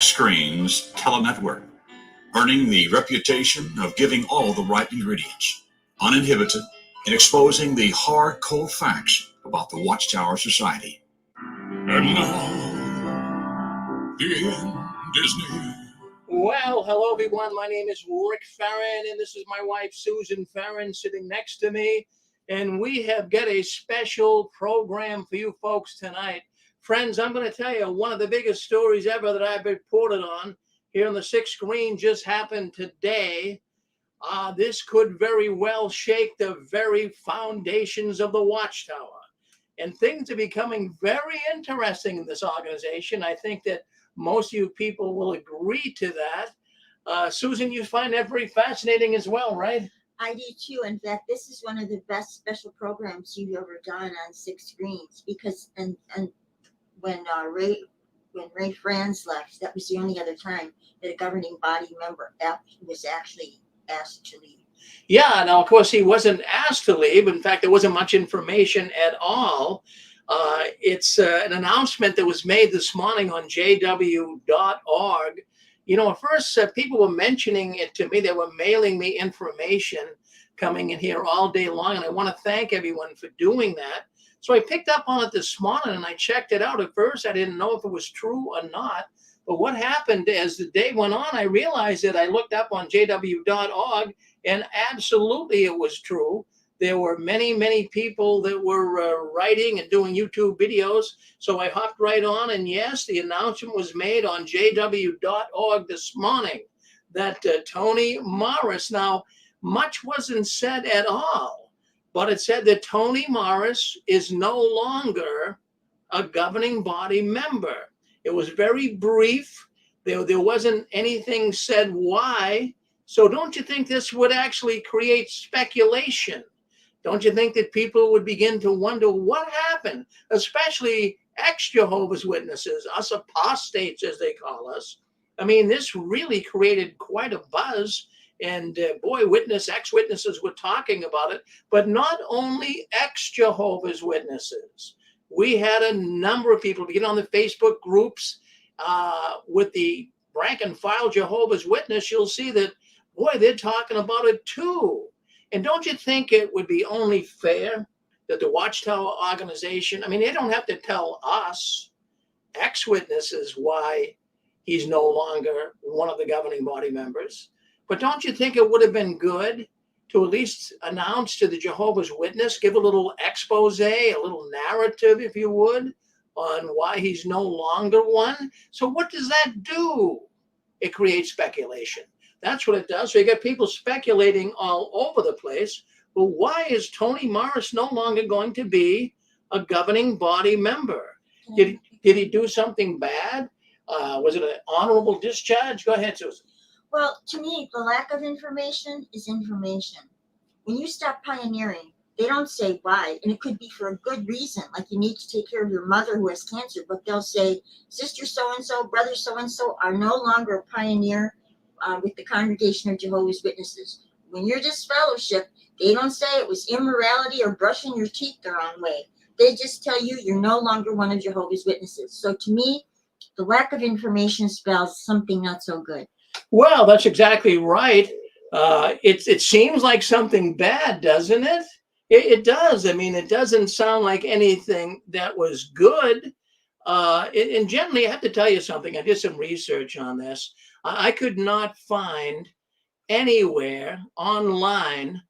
Screens Telenetwork, earning the reputation of giving all the right ingredients, uninhibited, in exposing the hard, cold facts about the Watchtower Society. And now, the end is near. Well, hello everyone. My name is Rick Farron, and this is my wife Susan Farron sitting next to me. And we have got a special program for you folks tonight. Friends, I'm going to tell you one of the biggest stories ever that I've reported on here on the sixth screen just happened today. This could very well shake the very foundations of the Watchtower. And things are becoming very interesting in this organization. I think that most of you people will agree to that. Susan, you find that very fascinating as well, right? I do too. In fact, this is one of the best special programs you've ever done on six screens because and when Ray Franz left, that was the only other time that a governing body member was actually asked to leave. Yeah, now, of course, he wasn't asked to leave. In fact, there wasn't much information at all. It's an announcement that was made this morning on jw.org. You know, at first, people were mentioning it to me. They were mailing me information coming in here all day long, and I want to thank everyone for doing that. So I picked up on it this morning, and I checked it out. At first, I didn't know if it was true or not. But what happened as the day went on, I realized that I looked up on jw.org, and absolutely it was true. There were many, many people that were writing and doing YouTube videos. So I hopped right on, and yes, the announcement was made on jw.org this morning that Tony Morris, now much wasn't said at all, but it said that Tony Morris is no longer a governing body member. It was very brief. There wasn't anything said why. So don't you think this would actually create speculation? Don't you think that people would begin to wonder what happened, especially ex-Jehovah's Witnesses, us apostates as they call us? I mean, this really created quite a buzz. And boy, ex-witnesses were talking about it, but not only ex-Jehovah's Witnesses. We had a number of people begin on the Facebook groups with the rank and file Jehovah's Witness. You'll see that, boy, they're talking about it too. And don't you think it would be only fair that the Watchtower organization, I mean, they don't have to tell us, ex-witnesses, why he's no longer one of the governing body members. But don't you think it would have been good to at least announce to the Jehovah's Witness, give a little expose, a little narrative, if you would, on why he's no longer one? So what does that do? It creates speculation. That's what it does. So you got people speculating all over the place. Well, why is Tony Morris no longer going to be a governing body member? Did he do something bad? Was it an honorable discharge? Go ahead, Susan. Well, to me, the lack of information is information. When you stop pioneering, they don't say why, and it could be for a good reason, like you need to take care of your mother who has cancer, but they'll say, sister so-and-so, brother so-and-so are no longer a pioneer with the Congregation of Jehovah's Witnesses. When you're disfellowship, they don't say it was immorality or brushing your teeth the wrong way. They just tell you you're no longer one of Jehovah's Witnesses. So to me, the lack of information spells something not so good. Well, that's exactly right. It seems like something bad, doesn't it? It does. I mean, it doesn't sound like anything that was good. And generally, I have to tell you something. I did some research on this. I could not find anywhere online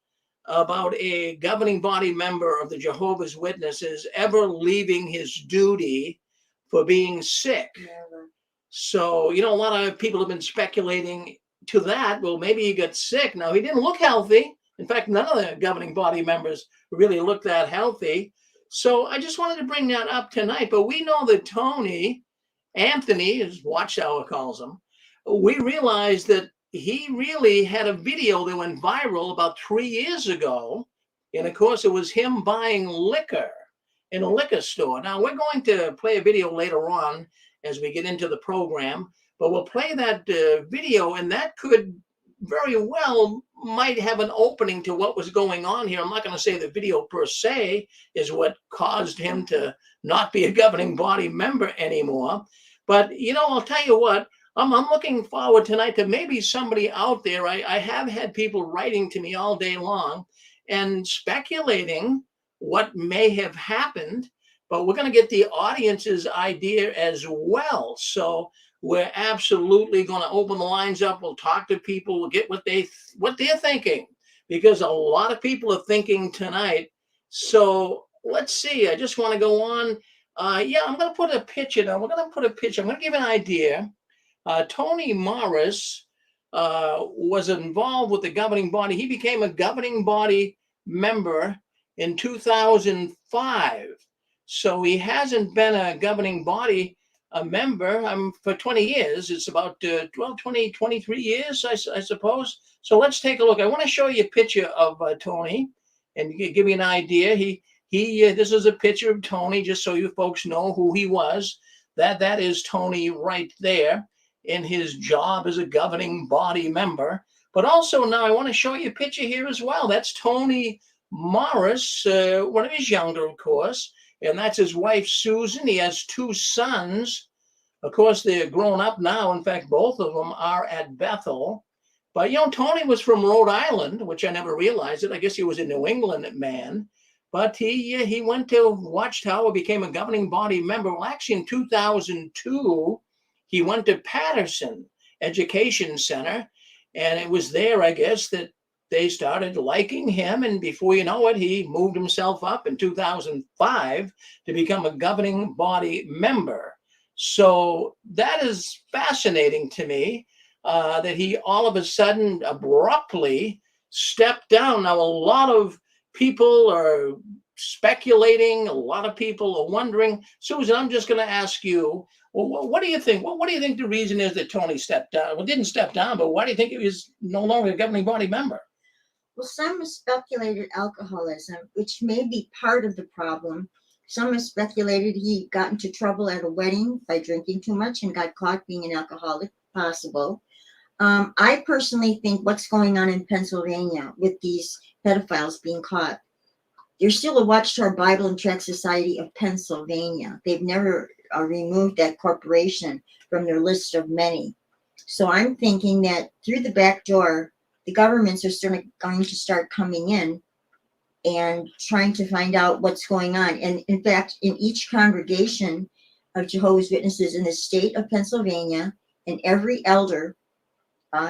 about a governing body member of the Jehovah's Witnesses ever leaving his duty for being sick. Never. So, you know, a lot of people have been speculating to that. Well, maybe he got sick. Now, he didn't look healthy. In fact, none of the governing body members really looked that healthy. So I just wanted to bring that up tonight. But we know that Anthony, as Watchtower calls him, we realized that he really had a video that went viral about 3 years ago. And of course, it was him buying liquor in a liquor store. Now, we're going to play a video later on as we get into the program, but we'll play that video, and that could very well might have an opening to what was going on here. I'm not going to say the video per se is what caused him to not be a governing body member anymore. But, you know, I'll tell you what, I'm looking forward tonight to maybe somebody out there. I have had people writing to me all day long and speculating what may have happened, but we're going to get the audience's idea as well. So we're absolutely going to open the lines up. We'll talk to people. We'll get what they're thinking, because a lot of people are thinking tonight. So let's see. I just want to go on. Yeah, I'm going to put a picture now. We're going to put a picture. I'm going to give an idea. Tony Morris was involved with the governing body. He became a governing body member in 2005. So he hasn't been a governing body member for 20 years. It's about 20, 23 years, I suppose. So let's take a look. I want to show you a picture of Tony and give you an idea. This is a picture of Tony, just so you folks know who he was. That is Tony right there in his job as a governing body member. But also now I want to show you a picture here as well. That's Tony Morris, one of his younger, of course, and that's his wife, Susan. He has two sons. Of course, they're grown up now. In fact, both of them are at Bethel. But, Tony was from Rhode Island, which I never realized it. I guess he was a New England man. But he went to Watchtower, became a governing body member. Well, actually, in 2002, he went to Patterson Education Center, and it was there, I guess, that they started liking him. And before you know it, he moved himself up in 2005 to become a governing body member. So that is fascinating to me, that he all of a sudden abruptly stepped down. Now, a lot of people are speculating. A lot of people are wondering. Susan, I'm just going to ask you, well, what do you think? What do you think the reason is that Tony stepped down? Well, didn't step down, but why do you think he was no longer a governing body member? Well, some have speculated alcoholism, which may be part of the problem. Some have speculated he got into trouble at a wedding by drinking too much and got caught being an alcoholic, possible. I personally think what's going on in Pennsylvania with these pedophiles being caught, there's still a Watchtower Bible and Tract Society of Pennsylvania. They've never removed that corporation from their list of many. So I'm thinking that through the back door, the governments are going to start coming in and trying to find out what's going on. And in fact, in each congregation of Jehovah's Witnesses in the state of Pennsylvania, and every elder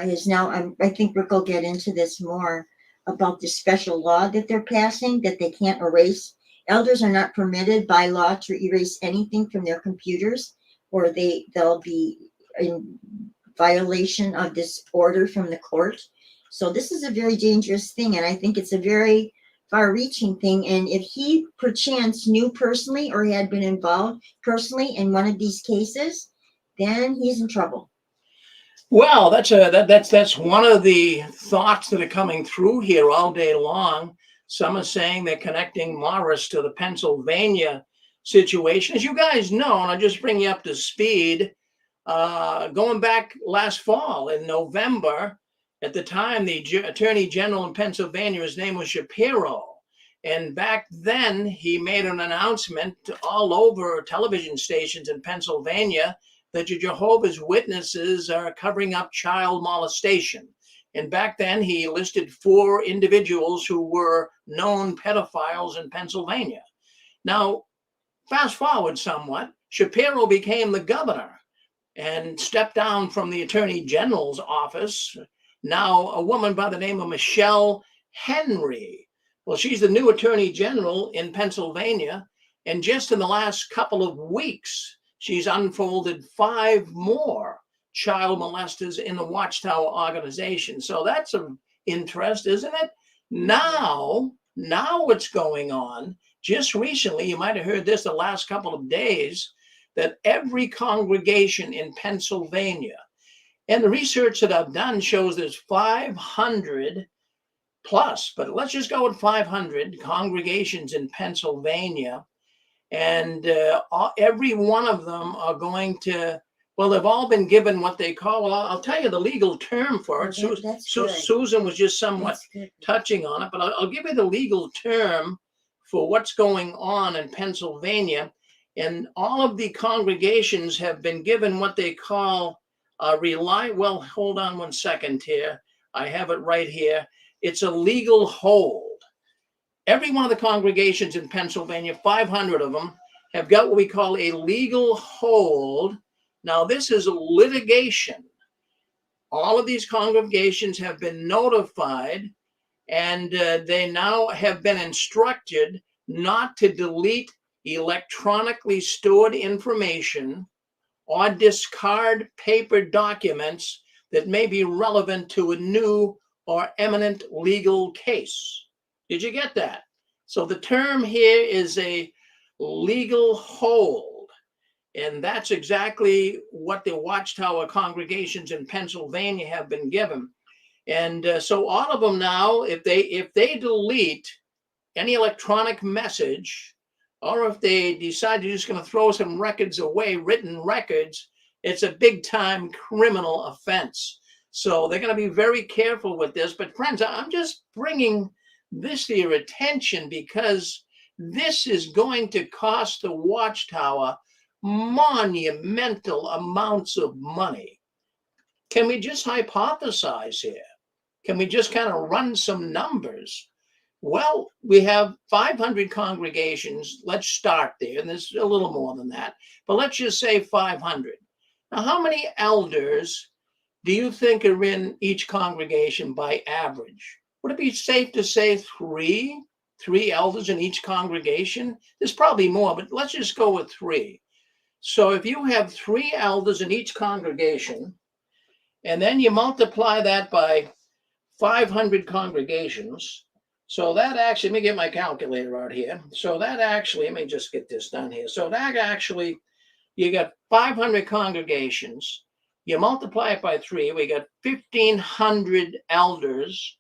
is now, I think Rick will get into this more about the special law that they're passing, that they can't erase. Elders are not permitted by law to erase anything from their computers, or they'll be in violation of this order from the court. So this is a very dangerous thing, and I think it's a very far-reaching thing. And if he perchance knew personally or had been involved personally in one of these cases, then he's in trouble. Well, that's one of the thoughts that are coming through here all day long. Some are saying they're connecting Morris to the Pennsylvania situation. As you guys know, and I'll just bring you up to speed, going back last fall in November, at the time, the Attorney General in Pennsylvania, his name was Shapiro. And back then, he made an announcement all over television stations in Pennsylvania that the Jehovah's Witnesses are covering up child molestation. And back then, he listed 4 individuals who were known pedophiles in Pennsylvania. Now, fast forward somewhat, Shapiro became the governor and stepped down from the Attorney General's office. Now, a woman by the name of Michelle Henry. Well, she's the new Attorney General in Pennsylvania. And just in the last couple of weeks, she's unfolded 5 more child molesters in the Watchtower organization. So that's of interest, isn't it? Now what's going on, just recently, you might have heard this the last couple of days, that every congregation in Pennsylvania, and the research that I've done shows there's 500 plus, but let's just go with 500 congregations in Pennsylvania. And every one of them are going to, well, they've all been given what they call, well, I'll tell you the legal term for it. Susan was just somewhat touching on it, but I'll give you the legal term for what's going on in Pennsylvania. And all of the congregations have been given what they call Well, hold on one second here. I have it right here. It's a legal hold. Every one of the congregations in Pennsylvania, 500 of them, have got what we call a legal hold. Now, this is litigation. All of these congregations have been notified, and they now have been instructed not to delete electronically stored information or discard paper documents that may be relevant to a new or imminent legal case. Did you get that? So the term here is a legal hold, and that's exactly what the Watchtower congregations in Pennsylvania have been given. And so all of them now, if they delete any electronic message, or if they decide they're just going to throw some records away, written records, it's a big time criminal offense. So they're going to be very careful with this. But friends, I'm just bringing this to your attention because this is going to cost the Watchtower monumental amounts of money. Can we just hypothesize here? Can we just kind of run some numbers? Well, we have 500 congregations. Let's start there. And there's a little more than that. But let's just say 500. Now, how many elders do you think are in each congregation by average? Would it be safe to say three elders in each congregation? There's probably more, but let's just go with 3. So if you have 3 elders in each congregation, and then you multiply that by 500 congregations, so that actually, let me get my calculator out here. So that actually, let me just get this done here. So that actually, you got 500 congregations. You multiply it by 3, we got 1,500 elders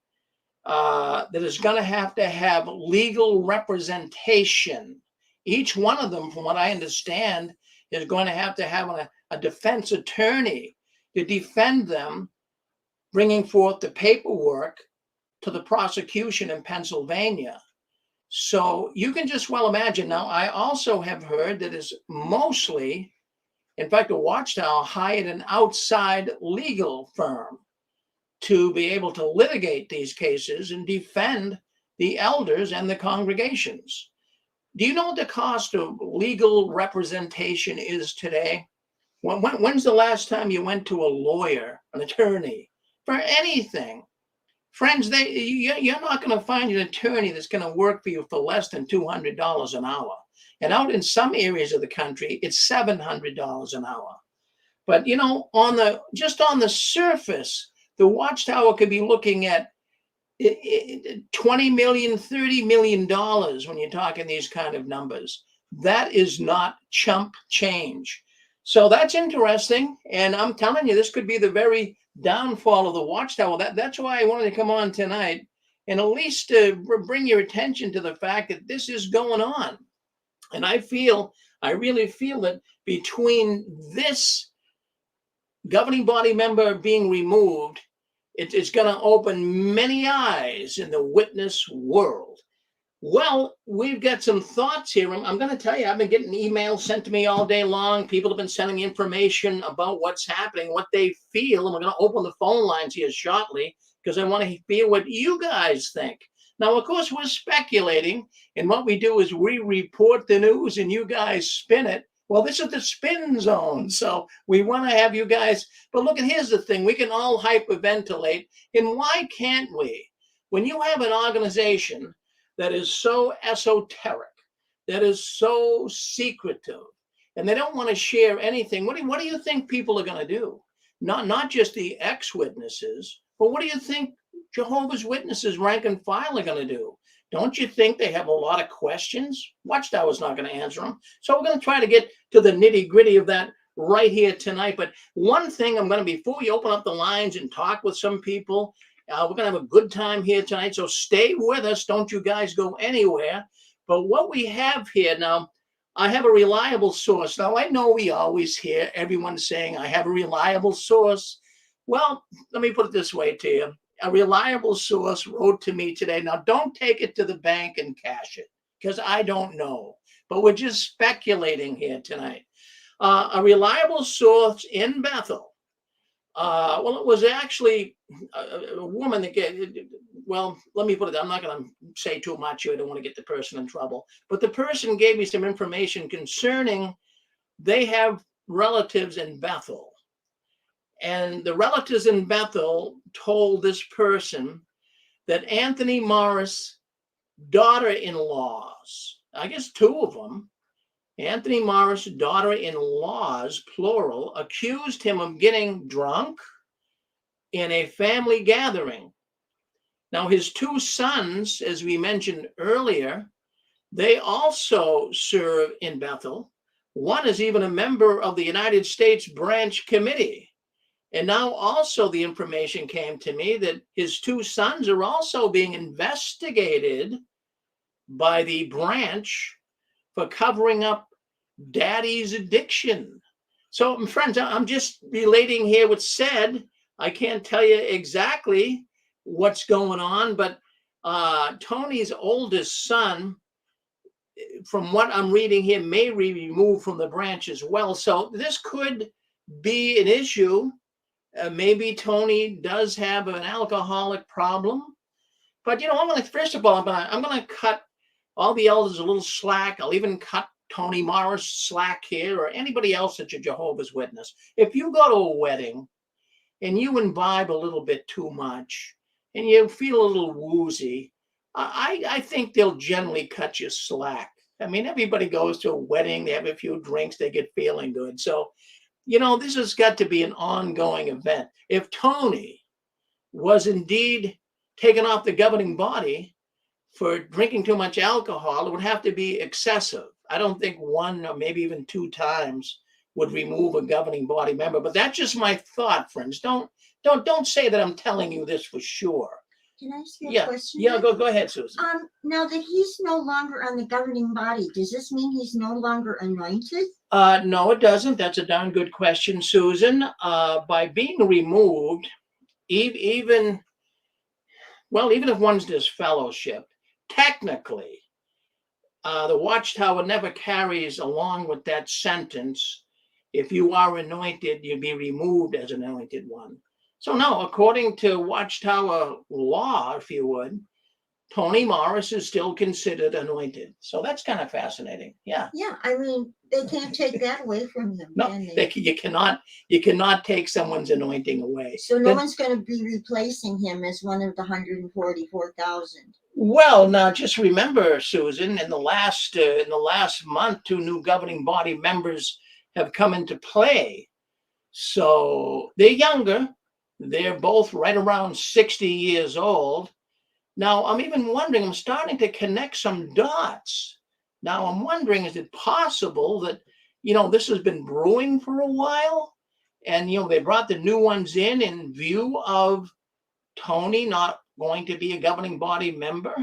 that is going to have legal representation. Each one of them, from what I understand, is going to have a defense attorney to defend them, bringing forth the paperwork to the prosecution in Pennsylvania. So you can just well imagine. Now, I also have heard that is mostly, in fact, the Watchtower hired an outside legal firm to be able to litigate these cases and defend the elders and the congregations. Do you know what the cost of legal representation is today? When's the last time you went to a lawyer, an attorney, for anything? Friends, you're not going to find an attorney that's going to work for you for less than $200 an hour. And out in some areas of the country, it's $700 an hour. But, you know, just on the surface, the Watchtower could be looking at $20 million, $30 million when you're talking these kind of numbers. That is not chump change. So that's interesting. And I'm telling you, this could be the very downfall of the Watchtower. That's why I wanted to come on tonight and at least bring your attention to the fact that this is going on. And I really feel that between this governing body member being removed, it's going to open many eyes in the witness world. Well, we've got some thoughts here. I'm going to tell you, I've been getting emails sent to me all day long. People have been sending information about what's happening, what they feel. And we're going to open the phone lines here shortly because I want to hear what you guys think. Now, of course, we're speculating. And what we do is we report the news and you guys spin it. Well, this is the spin zone. So we want to have you guys. But look, and here's the thing. We can all hyperventilate. And why can't we? When you have an organization that is so esoteric, that is so secretive, and they don't want to share anything, what do you think people are going to do? Not just the ex-witnesses, but what do you think Jehovah's Witnesses rank and file are going to do? Don't you think they have a lot of questions? Watchtower's not going to answer them. So we're going to try to get to the nitty-gritty of that right here tonight. But one thing I'm going to, before we open up the lines and talk with some people, we're going to have a good time here tonight, so stay with us. Don't you guys go anywhere. But what we have here now, I have a reliable source. Now, I know we always hear everyone saying, I have a reliable source. Well, let me put it this way to you. A reliable source wrote to me today. Now, don't take it to the bank and cash it, because I don't know. But we're just speculating here tonight. A reliable source in Bethel Well, it was actually a woman that well, let me put it, I'm not going to say too much here. I don't want to get the person in trouble. But the person gave me some information concerning they have relatives in Bethel. And the relatives in Bethel told this person that Anthony Morris' daughter-in-laws, I guess two of them, Anthony Morris' daughter-in-laws, plural, accused him of getting drunk in a family gathering. Now, his two sons, as we mentioned earlier, they also serve in Bethel. One is even a member of the United States Branch Committee. And now also the information came to me that his two sons are also being investigated by the branch for covering up daddy's addiction. So, friends, I'm just relating here what's said. I can't tell you exactly what's going on, but Tony's oldest son, from what I'm reading here, may be removed from the branch as well. So this could be an issue. Maybe Tony does have an alcoholic problem. But, I'm going to, first of all, I'm going to cut all the elders a little slack. I'll even cut Tony Morris slack here, or anybody else that's a Jehovah's Witness. If you go to a wedding and you imbibe a little bit too much and you feel a little woozy, I think they'll generally cut you slack. I mean, everybody goes to a wedding, they have a few drinks, they get feeling good. So, this has got to be an ongoing event. If Tony was indeed taken off the governing body for drinking too much alcohol, it would have to be excessive. I don't think one or maybe even two times would remove a governing body member. But that's just my thought, friends. Don't say that I'm telling you this for sure. Can I ask you a question? Yeah, go ahead, Susan. Now that he's no longer on the governing body, does this mean he's no longer anointed? No, it doesn't. That's a darn good question, Susan. By being removed, even if one's disfellowshipped, technically, the Watchtower never carries along with that sentence, if you are anointed, you'd be removed as an anointed one. So no, according to Watchtower law, if you would, Tony Morris is still considered anointed. So that's kind of fascinating. Yeah. Yeah, I mean, they can't take that away from him. No, you cannot take someone's anointing away. So no one's going to be replacing him as one of the 144,000. Well, now just remember, Susan, in the last month, 2 new governing body members have come into play. So they're younger. They're both right around 60 years old. Now, I'm even wondering, I'm starting to connect some dots. Now, I'm wondering, is it possible that, this has been brewing for a while? And, they brought the new ones in view of Tony not going to be a governing body member?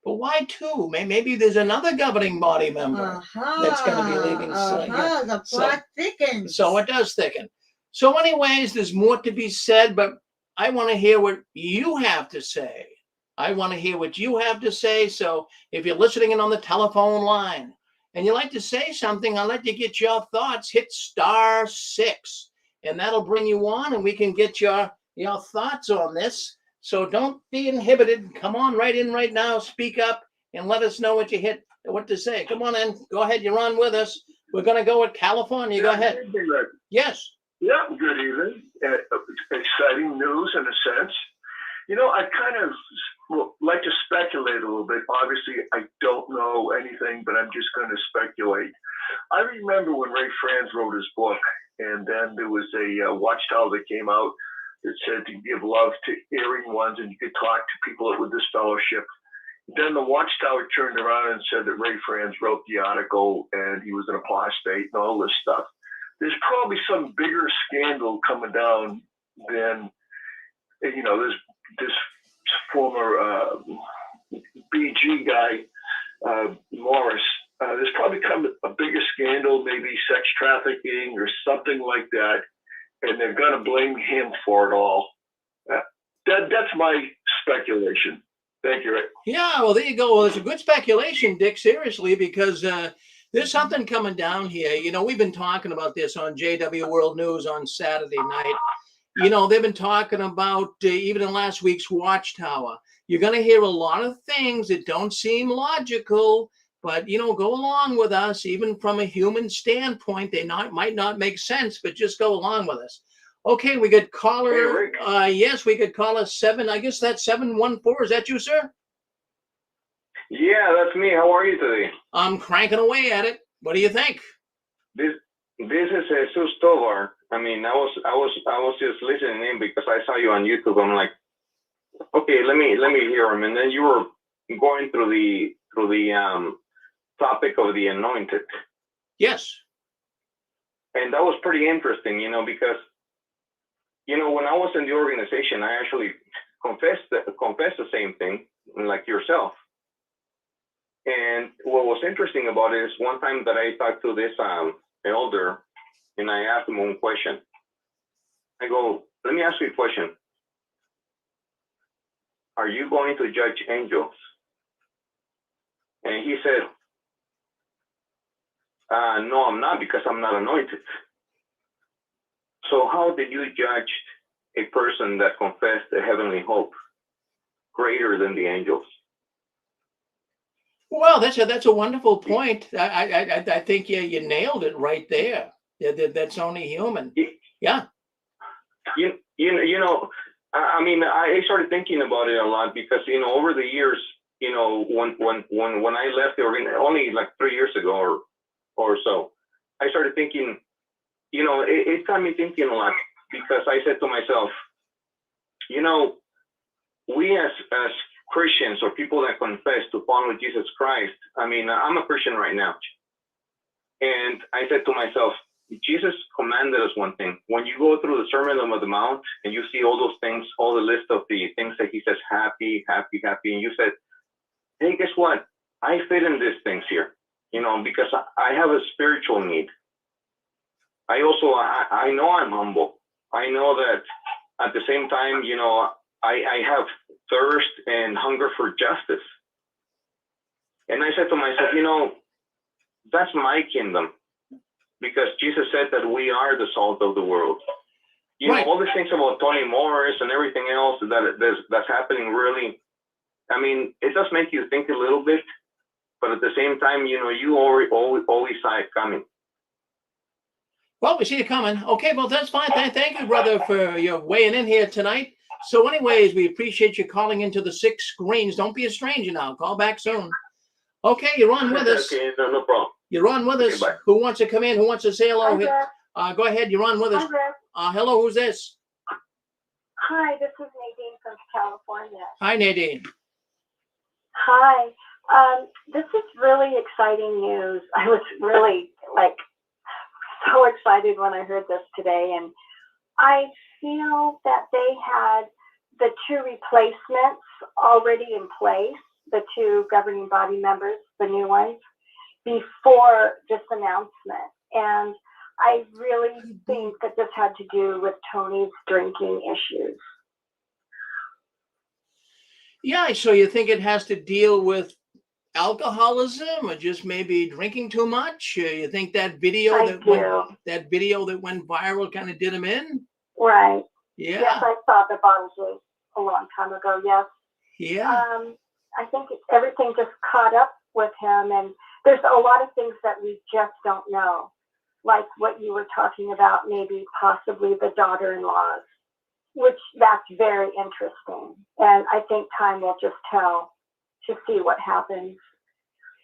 But why 2? Maybe there's another governing body member that's going to be leaving. The plot thickens. So it does thicken. So anyways, there's more to be said, but I want to hear what you have to say. So if you're listening in on the telephone line and you like to say something, I'll let you get your thoughts. Hit *6, and that'll bring you on, and we can get your thoughts on this. So don't be inhibited. Come on right in right now. Speak up and let us know what to say. Come on in. Go ahead. You're on with us. We're going to go with California. Go ahead. Yes. Yeah, good evening. Exciting news in a sense. I kind of like to speculate a little bit. Obviously, I don't know anything, but I'm just going to speculate. I remember when Ray Franz wrote his book, and then there was a Watchtower that came out that said to give love to erring ones, and you could talk to people with this fellowship. Then the Watchtower turned around and said that Ray Franz wrote the article and he was an apostate and all this stuff. There's probably some bigger scandal coming down than, this former BG guy, Morris. There's probably come a bigger scandal, maybe sex trafficking or something like that, and they're going to blame him for it all. That's my speculation. Thank you, Rick. Yeah, well, there you go. Well, it's a good speculation, Dick, seriously, because there's something coming down here. We've been talking about this on JW World News on Saturday night. You know, they've been talking about, even in last week's Watchtower, you're going to hear a lot of things that don't seem logical, but, you know, go along with us. Even from a human standpoint, they might not make sense, but just go along with us. Okay, we got Hey, caller. Rick. Yes, we could call us 7. I guess that's 714. Is that you, sir? Yeah, that's me. How are you today? I'm cranking away at it. What do you think? This is Jesus Tovar. I mean, I was just listening in because I saw you on YouTube. I'm like, okay, let me hear him. And then you were going through the topic of the anointed, Yes. and that was pretty interesting, you know, because you know when I was in the organization, I actually confessed the same thing, like yourself. And what was interesting about it is one time that I talked to this elder, and I asked him one question. I go, let me ask you a question. Are you going to judge angels? And he said, no, I'm not, because I'm not anointed. So how did you judge a person that confessed a heavenly hope greater than the angels? Well, that's a wonderful point. I think you nailed it right there. That's only human. Yeah. You know, I mean, I started thinking about it a lot because, you know, over the years, you know, when I left the organization, only like 3 years ago or so, I started thinking, you know, it got me thinking a lot, because I said to myself, you know, we as Christians or people that confess to follow Jesus Christ, I mean, I'm a Christian right now. And I said to myself, Jesus commanded us one thing. When you go through the Sermon on the Mount and you see all those things, all the list of the things that he says, happy, happy, happy, and you said, hey, guess what? I fit in these things here, you know, because I have a spiritual need. I know I'm humble. I know that at the same time, you know, I have thirst and hunger for justice. And I said to myself, you know, that's my kingdom, because Jesus said that we are the salt of the world. You Right. know, all these things about Tony Morris and everything else that's happening, really, I mean, it does make you think a little bit, but at the same time, you know, you always saw it coming. Well, we see you coming. Okay, well, that's fine. Thank you, brother, for your weighing in here tonight. So anyways, we appreciate you calling into the 6 screens. Don't be a stranger now. Call back soon. Okay, you're on with us. Okay, no problem. You're on with us. Okay, bye. Who wants to come in? Who wants to say hello? Hi, Rick. Go ahead. You're on with us. Hi, Rick. Hello, who's this? Hi, this is Nadine from California. Hi, Nadine. Hi. This is really exciting news. I was really so excited when I heard this today, and I feel that they had the 2 replacements already in place, the 2 governing body members, the new ones, before this announcement. And I really think that this had to do with Tony's drinking issues. Yeah, so you think it has to deal with alcoholism or just maybe drinking too much? You think that video I that do. went viral kind of did him in? Right. Yeah. Yes, I saw the bottle a long time ago. Yes. Yeah. I think everything just caught up with him, and there's a lot of things that we just don't know, like what you were talking about, maybe possibly the daughter-in-laws, which that's very interesting. And I think time will just tell to see what happens.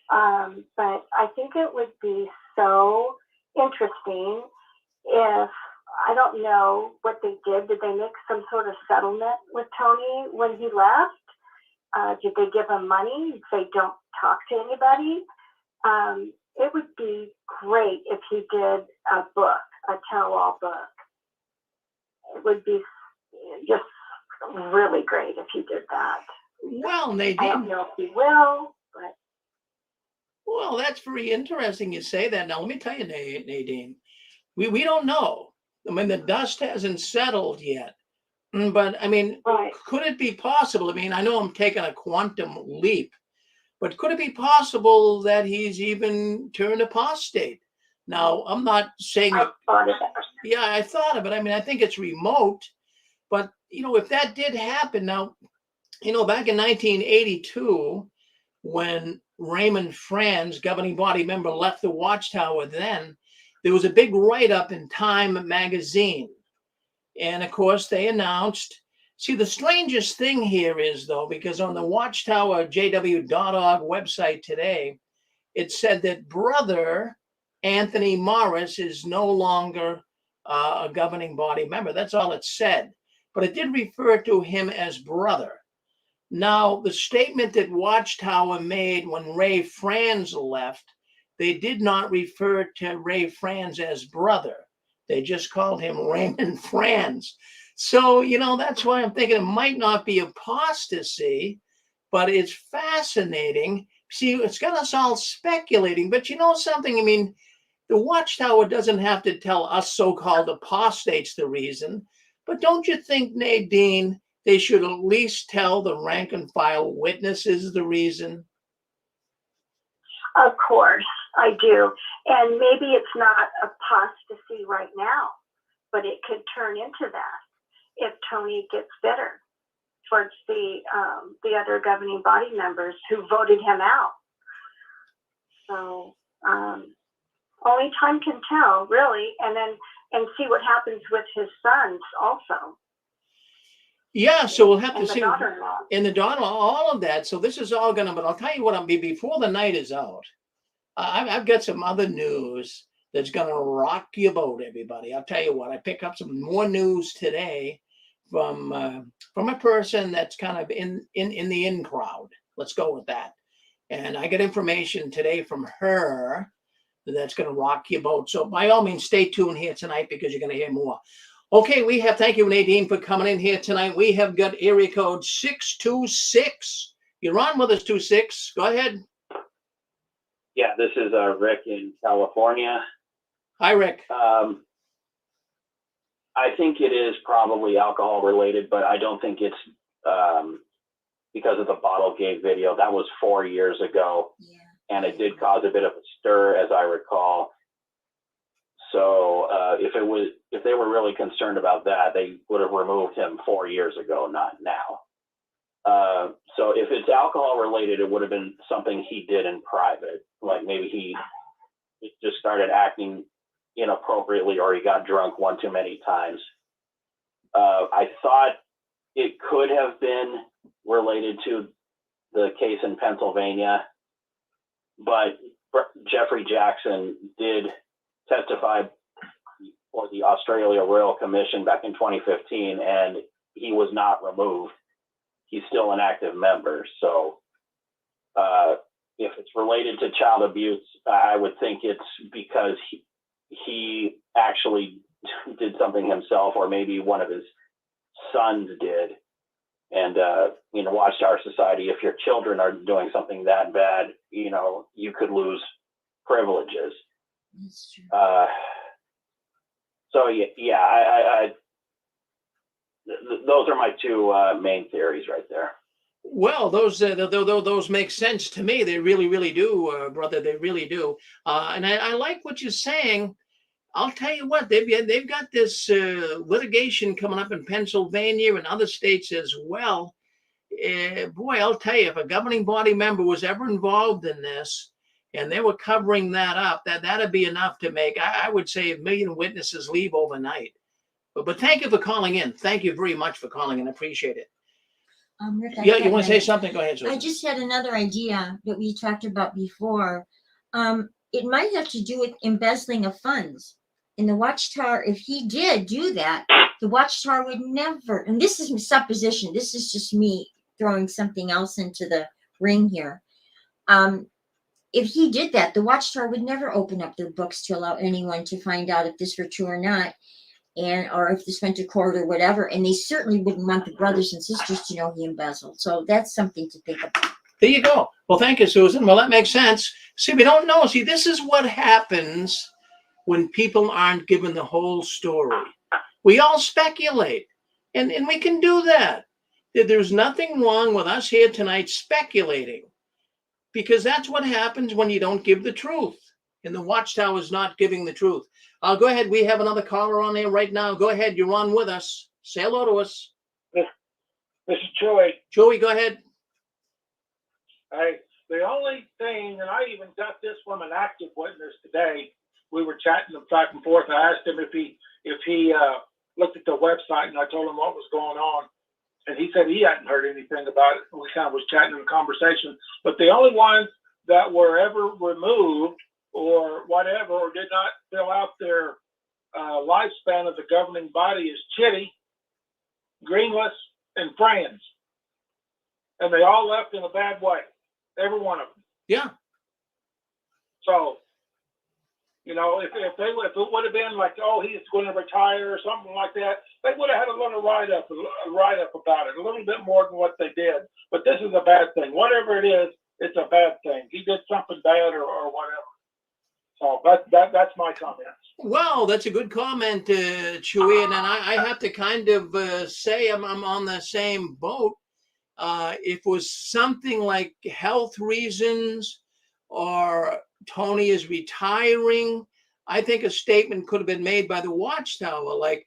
But I think it would be so interesting if, I don't know what they did. Did they make some sort of settlement with Tony when he left? Did they give him money? Say, don't talk to anybody? It would be great if he did a book, a tell-all book. It would be just really great if he did that. Well, Nadine. I don't know if he will, but. Well, that's very interesting you say that. Now, let me tell you, Nadine, we don't know. I mean, the dust hasn't settled yet. But, I mean, Right. Could it be possible? I mean, I know I'm taking a quantum leap, but could it be possible that he's even turned apostate? Now, I'm not saying. I thought of that. Yeah, I thought of it. I mean, I think it's remote, But, if that did happen now, back in 1982, when Raymond Franz, governing body member, left the Watchtower, then there was a big write-up in Time magazine. And of course, they announced. See, the strangest thing here is, though, because on the Watchtower JW.org website today, it said that brother Anthony Morris is no longer a governing body member. That's all it said. But it did refer to him as brother. Now, the statement that Watchtower made when Ray Franz left, they did not refer to Ray Franz as brother. They just called him Raymond Franz. So, that's why I'm thinking it might not be apostasy, but it's fascinating. See, it's got us all speculating. But something? I mean, the Watchtower doesn't have to tell us so-called apostates the reason. But don't you think, Nadine, they should at least tell the rank and file witnesses the reason? Of course, I do. And maybe it's not apostasy right now, but it could turn into that if Tony gets bitter towards the other governing body members who voted him out. So only time can tell, really, and see what happens with his sons also. Yeah, so we'll have to see. Daughter-in-law. And the daughter-in-law, all of that. So this is all going to, but I'll tell you what, before the night is out, I've got some other news that's going to rock your boat, everybody. I'll tell you what, I pick up some more news today from a person that's kind of in the in crowd. Let's go with that. And I get information today from her that's going to rock your boat. So by all means, stay tuned here tonight because you're going to hear more. Okay, thank you, Nadine, for coming in here tonight. We have got area code 626. You're on with us, 26. Go ahead. Yeah, this is Rick in California. Hi, Rick. I think it is probably alcohol related, but I don't think it's because of the Bottlegate video. That was 4 years ago, and it did cause a bit of a stir, as I recall. So if they were really concerned about that, they would have removed him 4 years ago, not now. So if it's alcohol related, it would have been something he did in private. Like maybe he just started acting inappropriately, or he got drunk one too many times. I thought it could have been related to the case in Pennsylvania, but Jeffrey Jackson did testify for the Australia Royal Commission back in 2015, and he was not removed. He's still an active member. So if it's related to child abuse, I would think it's because he actually did something himself, or maybe one of his sons did. And Watchtower Society, if your children are doing something that bad, you could lose privileges. That's true. So I those are my two main theories right there. Well, those make sense to me. They really, really do, brother. They really do. And I like what you're saying. I'll tell you what, they've got this litigation coming up in Pennsylvania and other states as well. Boy, I'll tell you, if a governing body member was ever involved in this and they were covering that up, that'd be enough to make, I would say, 1 million witnesses leave overnight. But thank you for calling in. Thank you very much for calling in. I appreciate it. Rick, Yeah, you want to say something? Go ahead, Susan. I just had another idea that we talked about before. It might have to do with embezzling of funds. In the Watchtower, if he did do that, the Watchtower would never, and this is supposition, this is just me throwing something else into the ring here. If he did that, the Watchtower would never open up their books to allow anyone to find out if this were true or not, or if this went to court or whatever. And they certainly wouldn't want the brothers and sisters to know he embezzled. So that's something to think about. There you go. Well, thank you, Susan. Well, that makes sense. See, we don't know. See, this is what happens when people aren't given the whole story. We all speculate, and we can do that. There's nothing wrong with us here tonight speculating, because that's what happens when you don't give the truth. And the Watchtower is not giving the truth. Go ahead. We have another caller on there right now. Go ahead. You're on with us. Say hello to us. This is Joey. Joey, go ahead. The only thing, and I even got this from an active witness today. We were chatting back and forth. I asked him if he looked at the website, and I told him what was going on, and he said he hadn't heard anything about it. We kind of was chatting in a conversation, but the only ones that were ever removed or whatever, or did not fill out their lifespan of the governing body is Chitty, Greenless, and Friends, and they all left in a bad way. Every one of them. Yeah. So, if it would have been like, oh, he's going to retire or something like that, they would have had a little write up about it, a little bit more than what they did. But this is a bad thing. Whatever it is, it's a bad thing. He did something bad or whatever. So that's my comments. Well, that's a good comment, Chewy, and I have to kind of say I'm on the same boat. If it was something like health reasons or Tony is retiring, I think a statement could have been made by the Watchtower, like,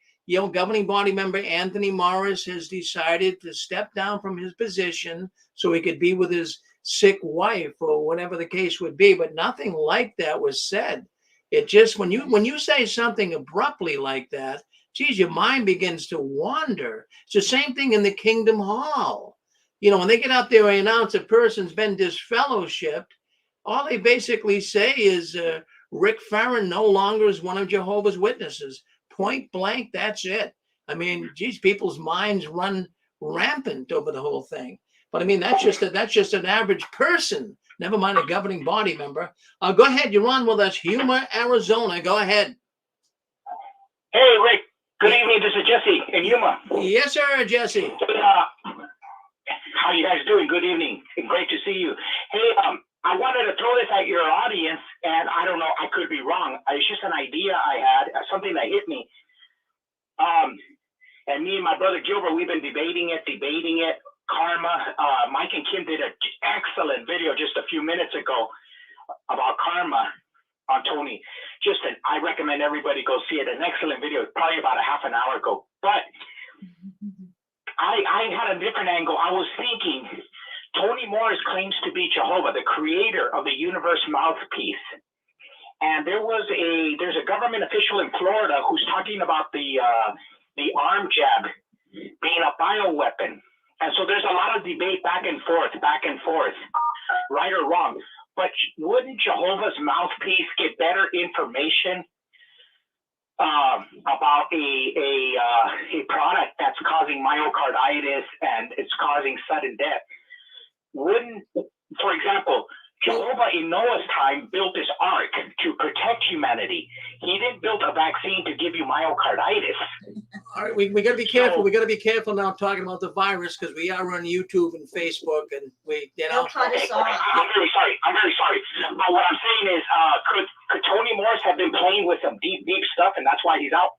governing body member Anthony Morris has decided to step down from his position so he could be with his sick wife or whatever the case would be. But nothing like that was said. It just, when you say something abruptly like that, geez, your mind begins to wander. It's the same thing in the Kingdom Hall. When they get out there and announce a person's been disfellowshipped, all they basically say is Rick Farron no longer is one of Jehovah's Witnesses. Point blank, that's it. I mean, geez, people's minds run rampant over the whole thing. But I mean, that's just an average person. Never mind a governing body member. Go ahead, you're on with us, Humor, Arizona. Go ahead. Hey, Rick. Good evening. This is Jesse in Yuma. Yes, sir, Jesse. How you guys doing? Good evening. Great to see you. Hey, I wanted to throw this at your audience, and I don't know, I could be wrong. It's just an idea I had, something that hit me. And me and my brother Gilbert, we've been debating it. Karma. Mike and Kim did an excellent video just a few minutes ago about karma on Tony. I recommend everybody go see it. An excellent video, probably about a half an hour ago. But I had a different angle. I was thinking, Tony Morris claims to be Jehovah, the creator of the universe mouthpiece. And there's a government official in Florida who's talking about the arm jab being a bioweapon. And so there's a lot of debate back and forth, right or wrong. But wouldn't Jehovah's mouthpiece get better information about a product that's causing myocarditis and it's causing sudden death? Wouldn't, for example, Jehovah in Noah's time built this ark to protect humanity. He didn't build a vaccine to give you myocarditis. All right, we got to be careful. We got to be careful now talking about the virus because we are on YouTube and Facebook, and They'll cut us off. I'm very sorry. But what I'm saying is, could Tony Morris have been playing with some deep stuff, and that's why he's out?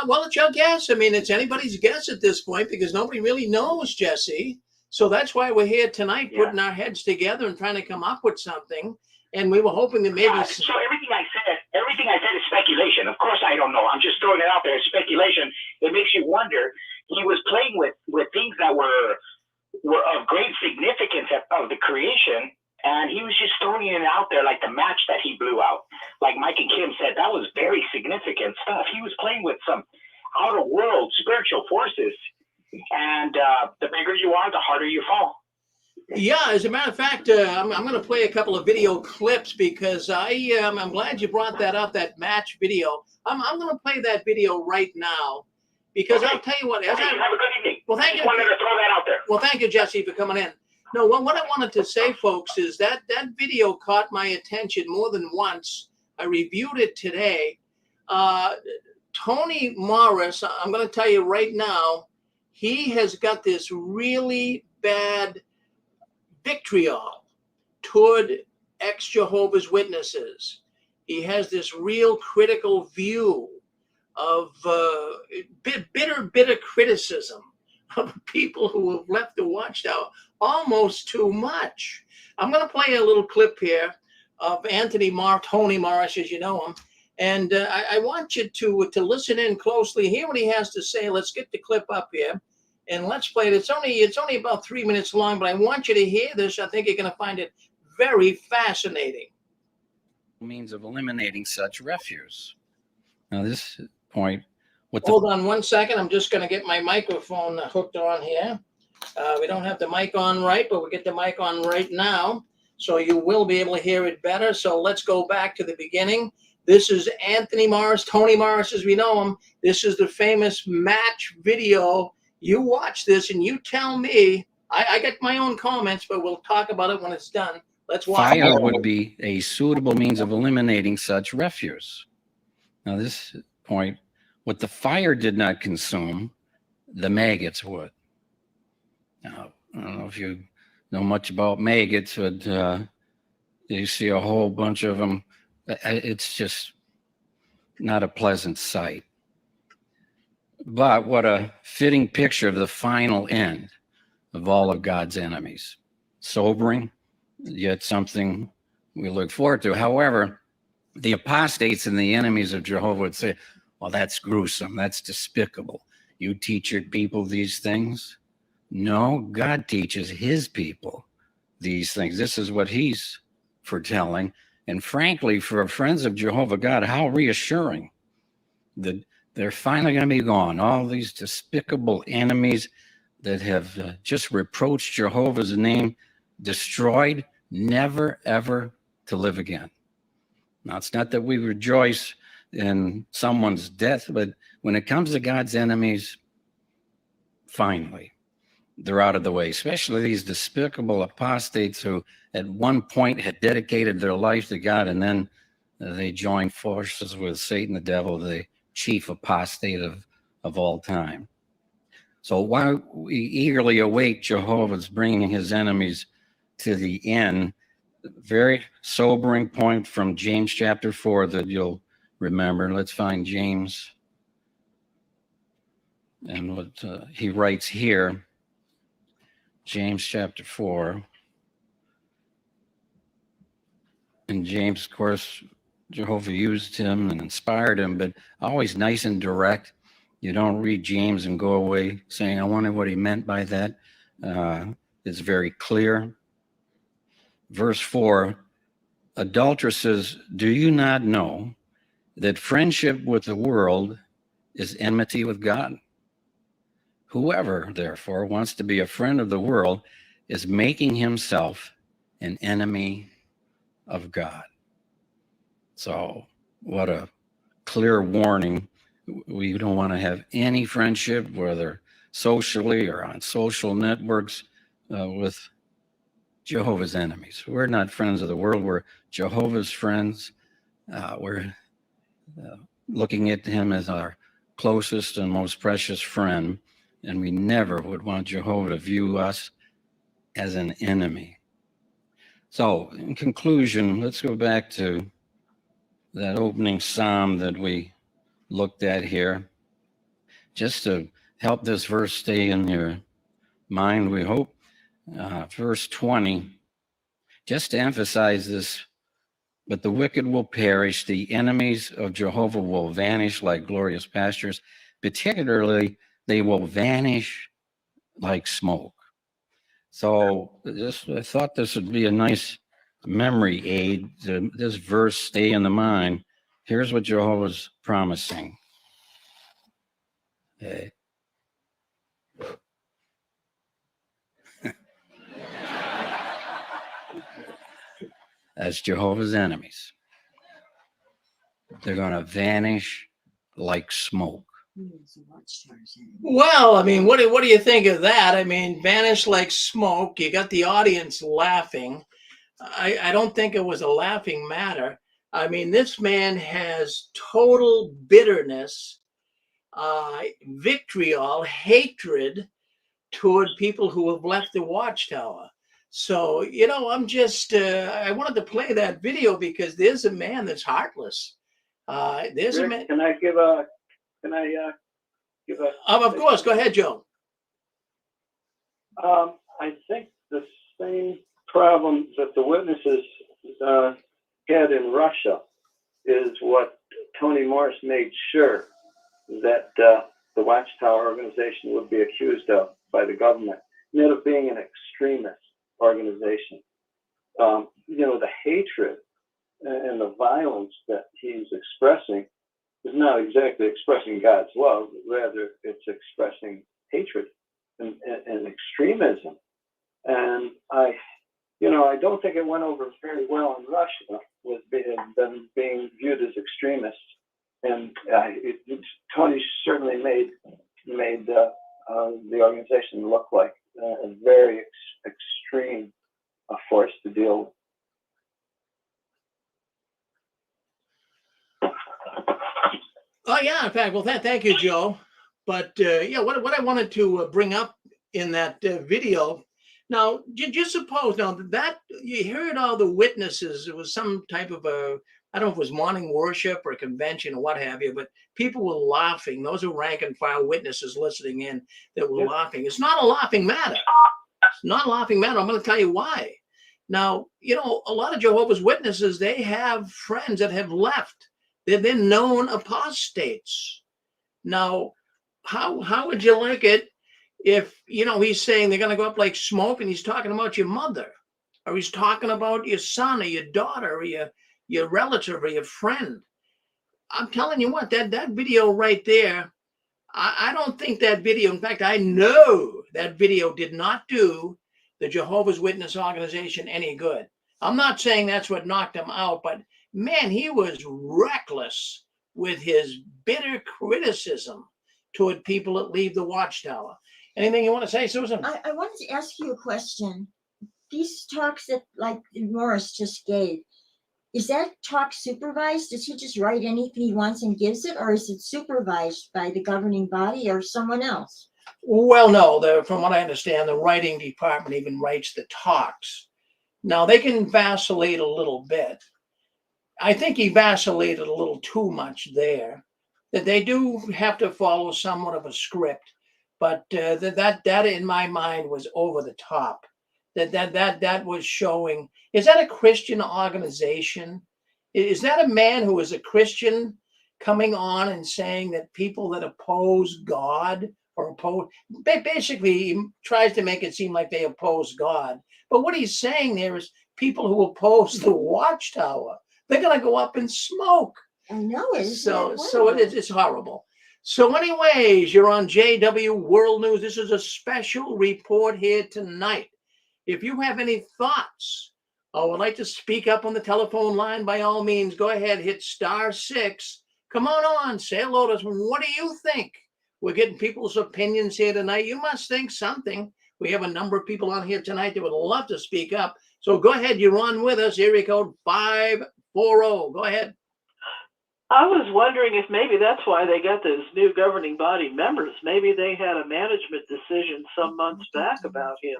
Well, it's your guess. I mean, it's anybody's guess at this point because nobody really knows, Jesse. So that's why we're here tonight, putting our heads together and trying to come up with something. And we were hoping that maybe. So everything I said is speculation. Of course, I don't know. I'm just throwing it out there. It's speculation. It makes you wonder. He was playing with things that were of great significance of the creation, and he was just throwing it out there like the match that he blew out. Like Mike and Kim said, that was very significant stuff. He was playing with some outer world spiritual forces. And the bigger you are, the harder you fall. Yeah, as a matter of fact, I'm going to play a couple of video clips because I'm glad you brought that up, that match video. I'm going to play that video right now because I'll tell you what. Have a good evening. Well, thank you. Just wanted to throw that out there. Well, thank you, Jesse, for coming in. No, what I wanted to say, folks, is that video caught my attention more than once. I reviewed it today. Tony Morris, I'm going to tell you right now, he has got this really bad vitriol toward ex-Jehovah's Witnesses. He has this real critical view of bitter criticism of people who have left the Watchtower, almost too much. I'm going to play a little clip here of Tony Morris, as you know him, And I want you to listen in closely, hear what he has to say. Let's get the clip up here, and let's play it. It's only about 3 minutes long, but I want you to hear this. I think you're going to find it very fascinating. Means of eliminating such refuse. Now, this point, hold on 1 second. I'm just going to get my microphone hooked on here. We don't have the mic on right, but we get the mic on right now, so you will be able to hear it better. So let's go back to the beginning. This is Anthony Morris, Tony Morris as we know him. This is the famous match video. You watch this and you tell me. I get my own comments, but we'll talk about it when it's done. Let's watch. Fire would be a suitable means of eliminating such refuse. Now, this point, what the fire did not consume, the maggots would. Now, I don't know if you know much about maggots, but you see a whole bunch of them. It's just not a pleasant sight. But what a fitting picture of the final end of all of God's enemies. Sobering, yet something we look forward to. However, the apostates and the enemies of Jehovah would say, well, that's gruesome. That's despicable. You teach your people these things? No, God teaches his people these things. This is what he's foretelling. And frankly, for friends of Jehovah God, how reassuring that they're finally going to be gone. All these despicable enemies that have just reproached Jehovah's name, destroyed, never, ever to live again. Now, it's not that we rejoice in someone's death, but when it comes to God's enemies, finally, they're out of the way, especially these despicable apostates who at one point had dedicated their life to God, and then they joined forces with Satan, the devil, the chief apostate of all time. So while we eagerly await Jehovah's bringing his enemies to the end, very sobering point from James chapter 4 that you'll remember. Let's find James and what he writes here. James chapter 4. And James, of course, Jehovah used him and inspired him, but always nice and direct. You don't read James and go away saying, I wonder what he meant by that. It's very clear. Verse 4, adulteresses, do you not know that friendship with the world is enmity with God? Whoever, therefore, wants to be a friend of the world is making himself an enemy of God. So what a clear warning. We don't want to have any friendship, whether socially or on social networks, with Jehovah's enemies. We're not friends of the world. We're Jehovah's friends. We're looking at him as our closest and most precious friend, and we never would want Jehovah to view us as an enemy. So, in conclusion, let's go back to that opening psalm that we looked at here, just to help this verse stay in your mind, we hope. Verse 20, just to emphasize this, but the wicked will perish, the enemies of Jehovah will vanish like glorious pastures, particularly they will vanish like smoke. So I thought this would be a nice memory aid to this verse stay in the mind. Here's what Jehovah's promising. As Jehovah's enemies, they're going to vanish like smoke. Well, I mean, what do you think of that? I mean, vanish like smoke. You got the audience laughing. I don't think it was a laughing matter. I mean, this man has total bitterness, vitriol, hatred toward people who have left the Watchtower. So, you know, I'm just, I wanted to play that video because there's a man that's heartless. There's Rick, a man. Can I give a? Of course, go ahead, Joe. I think the same problem that the witnesses had in Russia is what Tony Morris made sure that the Watchtower organization would be accused of by the government, and of being an extremist organization. The hatred and the violence that he's expressing is not exactly expressing God's love, rather it's expressing hatred and extremism. And I don't think it went over very well in Russia with them being viewed as extremists. And Tony certainly made the organization look like a very extreme force to deal with. Oh yeah, in fact, well, thank you, Joe. But what I wanted to bring up in that video. Now, just suppose now that you heard all the witnesses. It was some type of I don't know if it was morning worship or a convention or what have you, but people were laughing. Those were rank and file witnesses listening in that were laughing. It's not a laughing matter. It's not a laughing matter. I'm going to tell you why. Now, a lot of Jehovah's Witnesses, they have friends that have left. They've been known apostates. Now, how would you like it if, he's saying they're going to go up like smoke and he's talking about your mother, or he's talking about your son or your daughter or your relative or your friend? I'm telling you what, that video right there, I don't think that video, in fact, I know that video did not do the Jehovah's Witness organization any good. I'm not saying that's what knocked him out, but man, he was reckless with his bitter criticism toward people that leave the Watchtower. Anything you want to say, Susan? I wanted to ask you a question. These talks that like Morris just gave, is that talk supervised? Does he just write anything he wants and gives it, or is it supervised by the governing body or someone else? Well, no. From what I understand, the writing department even writes the talks. Now, they can vacillate a little bit. I think he vacillated a little too much there. That they do have to follow somewhat of a script, but that in my mind was over the top. That was showing. Is that a Christian organization? Is that a man who is a Christian coming on and saying that people that oppose God or basically he tries to make it seem like they oppose God? But what he's saying there is people who oppose the Watchtower, they're going to go up in smoke. I know it. So it's horrible. So anyways, you're on JW World News. This is a special report here tonight. If you have any thoughts or would like to speak up on the telephone line, by all means, go ahead, hit *6. Come on, say hello to us. What do you think? We're getting people's opinions here tonight. You must think something. We have a number of people on here tonight that would love to speak up. So go ahead, you're on with us. Area code 540. Go ahead. I was wondering if maybe that's why they got those new governing body members. Maybe they had a management decision some months back about him.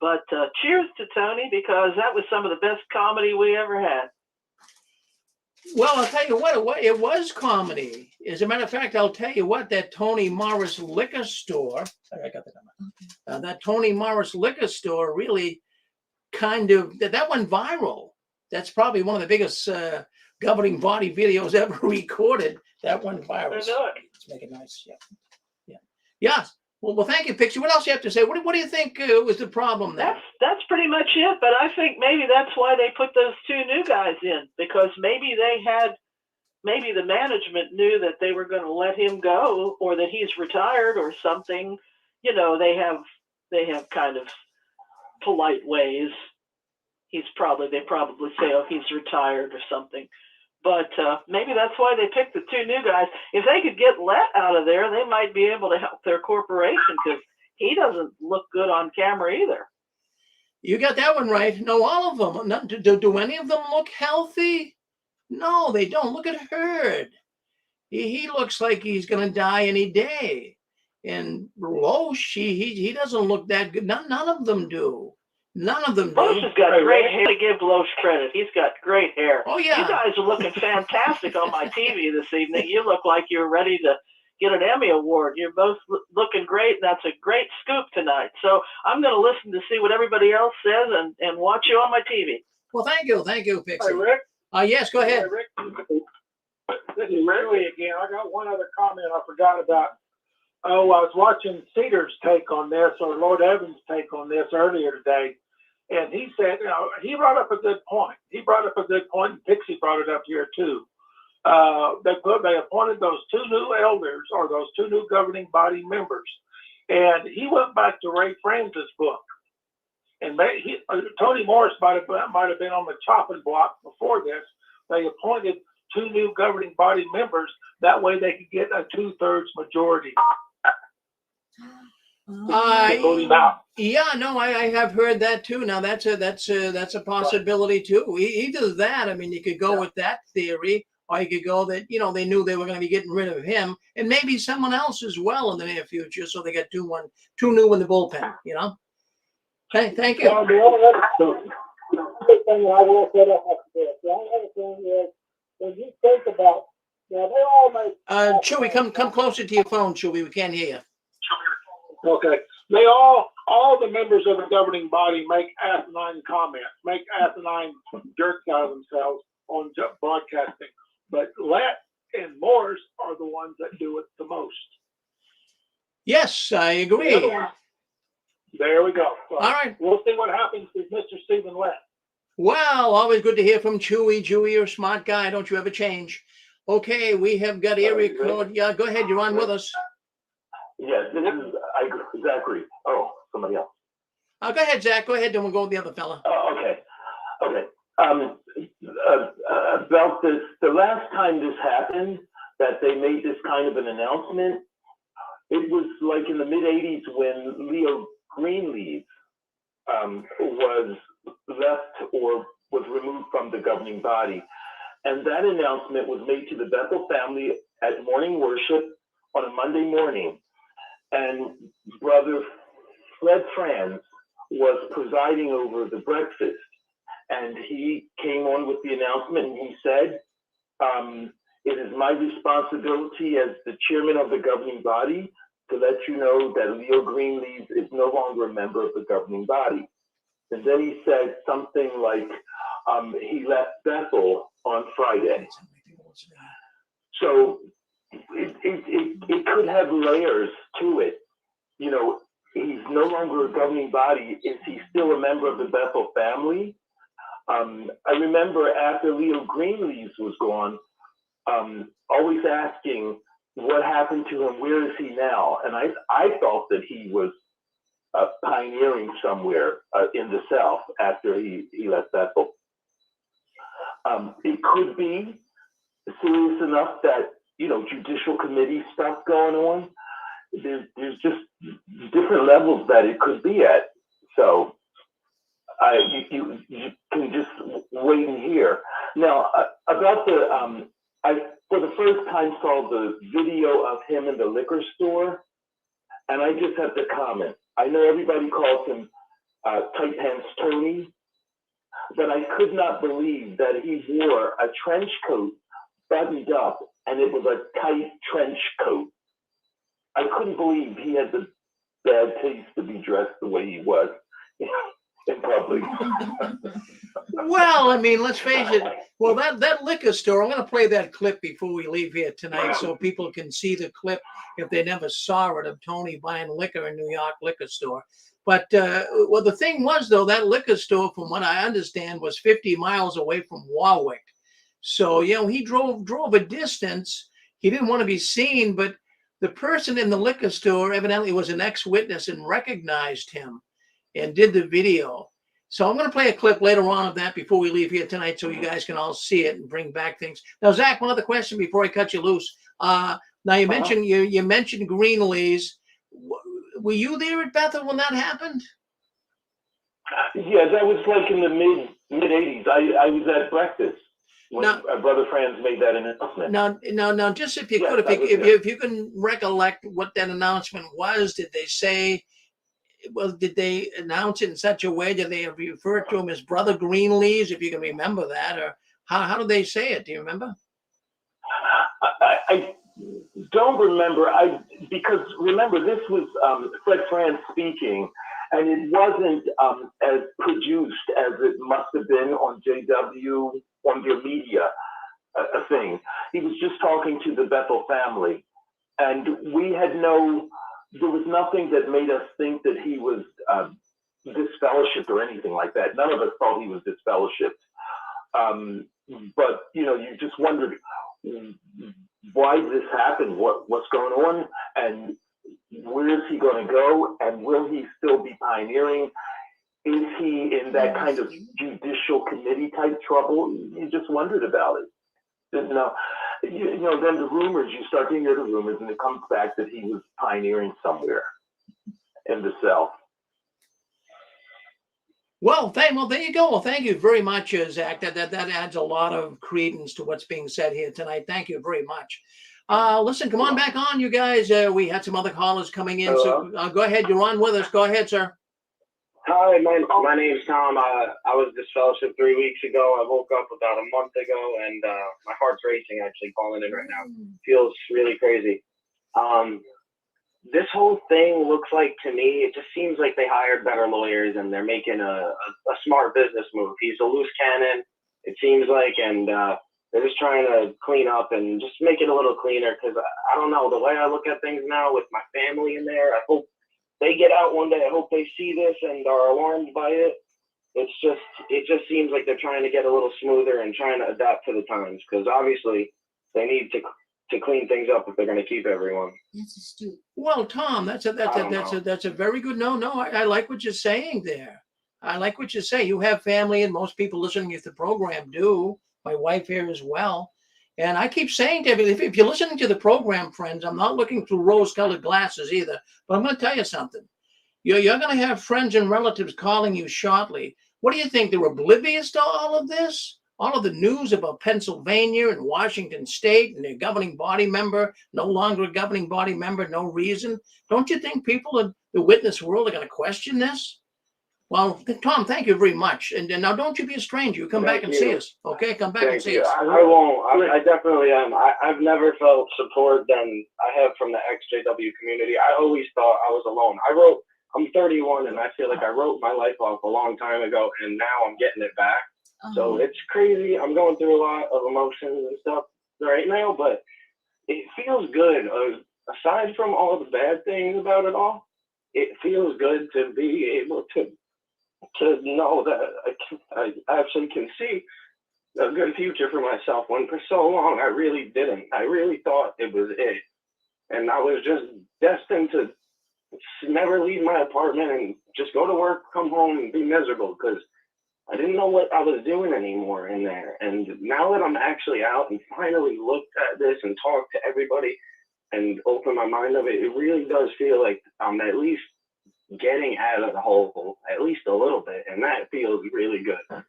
But cheers to Tony, because that was some of the best comedy we ever had. Well, I'll tell you what, it was comedy. As a matter of fact, I'll tell you what, that Tony Morris liquor store, I got that number. That Tony Morris liquor store really kind of, that went viral. That's probably one of the biggest governing body videos ever recorded. That went viral. I know it. Let's make it nice. Yeah. Well, thank you, Pixie. What else do you have to say? What do you think was the problem there? That's pretty much it. But I think maybe that's why they put those two new guys in, because maybe the management knew that they were going to let him go, or that he's retired or something. They have kind of polite ways. They probably say, oh, he's retired or something. But maybe that's why they picked the two new guys. If they could get let out of there, they might be able to help their corporation, because he doesn't look good on camera either. You got that one right. No, all of them. Do any of them look healthy? No, they don't. Look at Hurd. He looks like he's going to die any day. And Loesch, he doesn't look that good. None of them do. None of them do. Loesch has got great hair. To give Loesch credit, he's got great hair. Oh yeah, you guys are looking fantastic on my TV this evening. You look like you're ready to get an Emmy award. You're both looking great. That's a great scoop tonight. So I'm going to listen to see what everybody else says and watch you on my TV. Well, thank you, Pixie. Hi, Rick. Yes, go ahead. Hi, Rick. This is Louie again. I got one other comment I forgot about. Oh, I was watching Cedar's take on this, or Lord Evans' take on this earlier today, and he said, he brought up a good point. And Pixie brought it up here too. They appointed those two new elders, or those two new governing body members, and he went back to Ray Francis' book, and Tony Morris might have been on the chopping block before this. They appointed two new governing body members. That way, they could get a 2/3 majority. Vote him out. Yeah, no, I have heard that too. Now that's a possibility too. Either that, I mean, you could go with that theory, or you could go that they knew they were going to be getting rid of him, and maybe someone else as well in the near future. So they got two new in the bullpen. Hey, thank you. The other thing I will put up this. The only other thing is, when you think about, they all make. Chewy, come closer to your phone, Chewy. We can't hear you. Okay. They all the members of the governing body make asinine comments, make asinine jerks out of themselves on broadcasting. But Lett and Morris are the ones that do it the most. Yes, I agree. There we go. So all right. We'll see what happens with Mr. Stephen Lett. Well, always good to hear from Chewy. Chewy, you're a smart guy. Don't you ever change. Okay, we have got area code. Yeah, go ahead. You're on with us. Yes, this is Zachary. Oh, somebody else. Go ahead, Zach. Go ahead, then we'll go with the other fella. Oh, okay. About this, the last time this happened, that they made this kind of an announcement, it was like in the mid-'80s when Leo Greenleaf was left or was removed from the governing body. And that announcement was made to the Bethel family at morning worship on a Monday morning. And Brother Fred Franz was presiding over the breakfast. And he came on with the announcement and he said, it is my responsibility as the chairman of the governing body to let you know that Leo Greenleaf is no longer a member of the governing body. And then he said something like, he left Bethel on Friday. So it could have layers to it. He's no longer a governing body. Is he still a member of the Bethel family? I remember after Leo Greenleaf was gone, always asking what happened to him, where is he now? And I thought that he was pioneering somewhere in the South after he left Bethel. It could be serious enough that, judicial committee stuff going on. There's just different levels that it could be at. So you can just wait and hear. Now, about I for the first time saw the video of him in the liquor store, and I just have to comment. I know everybody calls him Tight Pants Tony, but I could not believe that he wore a trench coat buttoned up, and it was a tight trench coat. I couldn't believe he had the bad taste to be dressed the way he was in public. Well, I mean, let's face it. Well, that liquor store, I'm going to play that clip before we leave here tonight so people can see the clip if they never saw it of Tony buying liquor in New York liquor store. But, well, the thing was, though, that liquor store, from what I understand, was 50 miles away from Warwick. So, he drove a distance. He didn't want to be seen, but the person in the liquor store evidently was an ex-witness and recognized him and did the video. So I'm going to play a clip later on of that before we leave here tonight so you guys can all see it and bring back things. Now, Zach, one other question before I cut you loose. Now, you mentioned you mentioned Greenlees. Were you there at Bethel when that happened? Yeah, that was like in the mid-'80s. I was at breakfast when Brother Franz made that announcement. Now, just if you could, if you can recollect what that announcement was, did they say? Well, did they announce it in such a way? Did they refer to him as Brother Greenlees, if you can remember that? Or how did they say it? Do you remember? I don't remember. Because remember, this was Fred Franz speaking, and it wasn't as produced as it must have been on JW, on your media. a thing. He was just talking to the Bethel family, and there was nothing that made us think that he was disfellowshipped or anything like that. None of us thought he was disfellowshipped. But you just wondered, why did this happen? What's going on? And where is he going to go? And will he still be pioneering? Is he in that kind of judicial committee type trouble? You just wondered about it. Then the rumors, you start to hear the rumors, and it comes back that he was pioneering somewhere in the South. Well, there you go. Well, thank you very much, Zach. That adds a lot of credence to what's being said here tonight. Thank you very much. Listen, come on back on, you guys. We had some other callers coming in. Hello? So go ahead. You're on with us. Go ahead, sir. Hi, my name's Tom. I was disfellowshipped 3 weeks ago. I woke up about a month ago, and my heart's racing actually calling in right now. Feels really crazy. This whole thing looks like, to me, it just seems like they hired better lawyers and they're making a smart business move. He's a loose cannon, it seems like, and they're just trying to clean up and just make it a little cleaner, because I don't know, the way I look at things now with my family in there, I hope they get out one day. I hope they see this and are alarmed by it. It just seems like they're trying to get a little smoother and trying to adapt to the times, because obviously they need to clean things up if they're going to keep everyone. That's astute. Well, Tom, that's a very good. I like what you're saying there. I like what you're saying. You have family, and most people listening to the program do. My wife here as well. And I keep saying to everybody, if you're listening to the program, friends, I'm not looking through rose-colored glasses either. But I'm going to tell you something. You're going to have friends and relatives calling you shortly. What do you think? They're oblivious to all of this? All of the news about Pennsylvania and Washington State and their governing body member, no longer a governing body member, no reason. Don't you think people in the witness world are going to question this? Well, Tom, thank you very much. And now don't you be a stranger. You come back and see us. Okay, come back and see us. I won't. I definitely am. I've never felt support than I have from the XJW community. I always thought I was alone. I'm 31, and I feel like I wrote my life off a long time ago, and now I'm getting it back. So it's crazy. I'm going through a lot of emotions and stuff right now, but it feels good. Aside from all the bad things about it all, it feels good to be able to know that I actually can see a good future for myself, when for so long I really didn't. I really thought it was it. And I was just destined to never leave my apartment and just go to work, come home, and be miserable, because I didn't know what I was doing anymore in there. And now that I'm actually out and finally looked at this and talked to everybody and opened my mind of it, it really does feel like I'm at least getting out of the hole, at least a little bit. And that feels really good.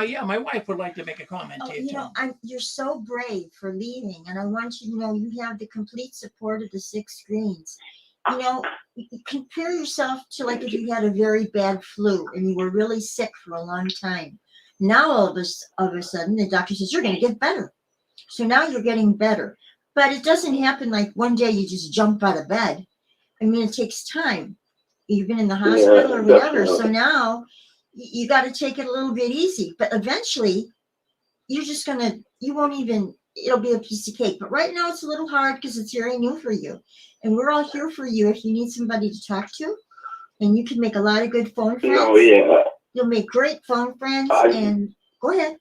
Yeah, my wife would like to make a comment to you. You're so brave for leaving. And I want you to know you have the complete support of the 6 Greens. You compare yourself to like if you had a very bad flu and you were really sick for a long time. Now all of a sudden the doctor says you're going to get better. So now you're getting better. But it doesn't happen like one day you just jump out of bed. I mean, it takes time. You've been in the hospital or whatever. Definitely. So now you got to take it a little bit easy. But eventually it'll be a piece of cake. But right now it's a little hard because it's very new for you. And we're all here for you if you need somebody to talk to. And you can make a lot of good phone friends. Oh, yeah. You'll make great phone friends. And go ahead.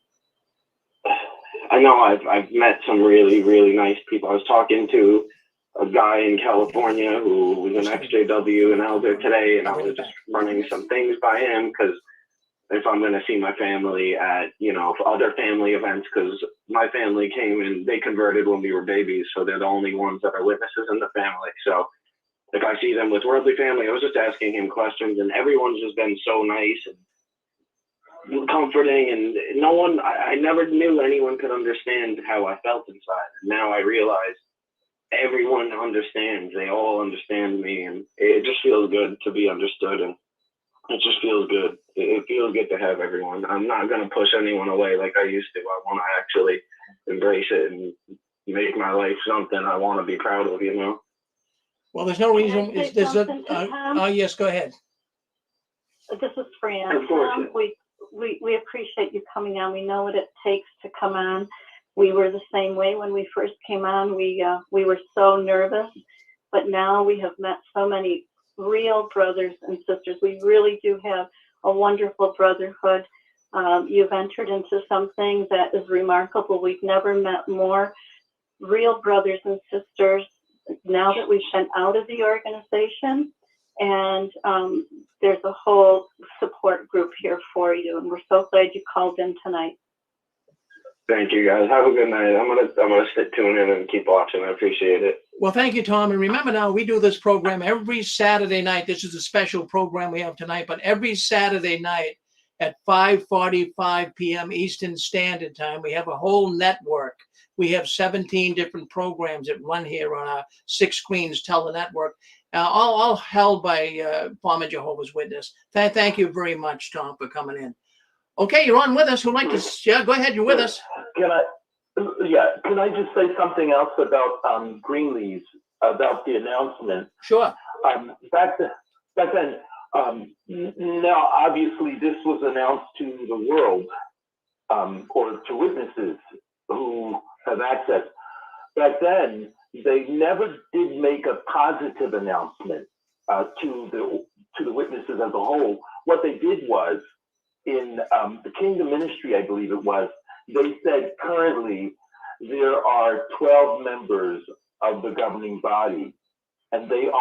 I know I've met some really, really nice people. I was talking to a guy in California who was an XJW and elder today, and I was just running some things by him, because if I'm going to see my family at, other family events, because my family came and they converted when we were babies, so they're the only ones that are witnesses in the family. So if I see them with worldly family, I was just asking him questions, and everyone's just been so nice and comforting, and I never knew anyone could understand how I felt inside. And now I realize everyone understands. They all understand me, and it just feels good to be understood, and it just feels good. It feels good to have everyone. I'm not going to push anyone away like I used to. I want to actually embrace it and make my life something I want to be proud of, Well, there's no reason. Can I say something to Tom? Yes, go ahead. This is Fran. Of course. We appreciate you coming on. We know what it takes to come on. We were the same way when we first came on. We were so nervous, but now we have met so many real brothers and sisters. We really do have a wonderful brotherhood. You've entered into something that is remarkable. We've never met more real brothers and sisters now that we've been out of the organization. And there's a whole support group here for you. And we're so glad you called in tonight. Thank you, guys. Have a good night. I'm gonna sit tuned in and keep watching. I appreciate it. Well, thank you, Tom. And remember now, we do this program every Saturday night. This is a special program we have tonight, but every Saturday night at 5:45 p.m. Eastern Standard Time, we have a whole network. We have 17 different programs that run here on our 6 Screens Tele-Network, all held by former Jehovah's Witness. Thank you very much, Tom, for coming in. Okay, you're on with us. Who'd like to? Yeah, go ahead. You're with us. Can I just say something else about Greenlee's, about the announcement? Sure. Back then, now obviously this was announced to the world, or to witnesses who have access. Back then, they never did make a positive announcement to the witnesses as a whole. What they did was, in the Kingdom Ministry, I believe it was, they said currently there are 12 members of the governing body, and then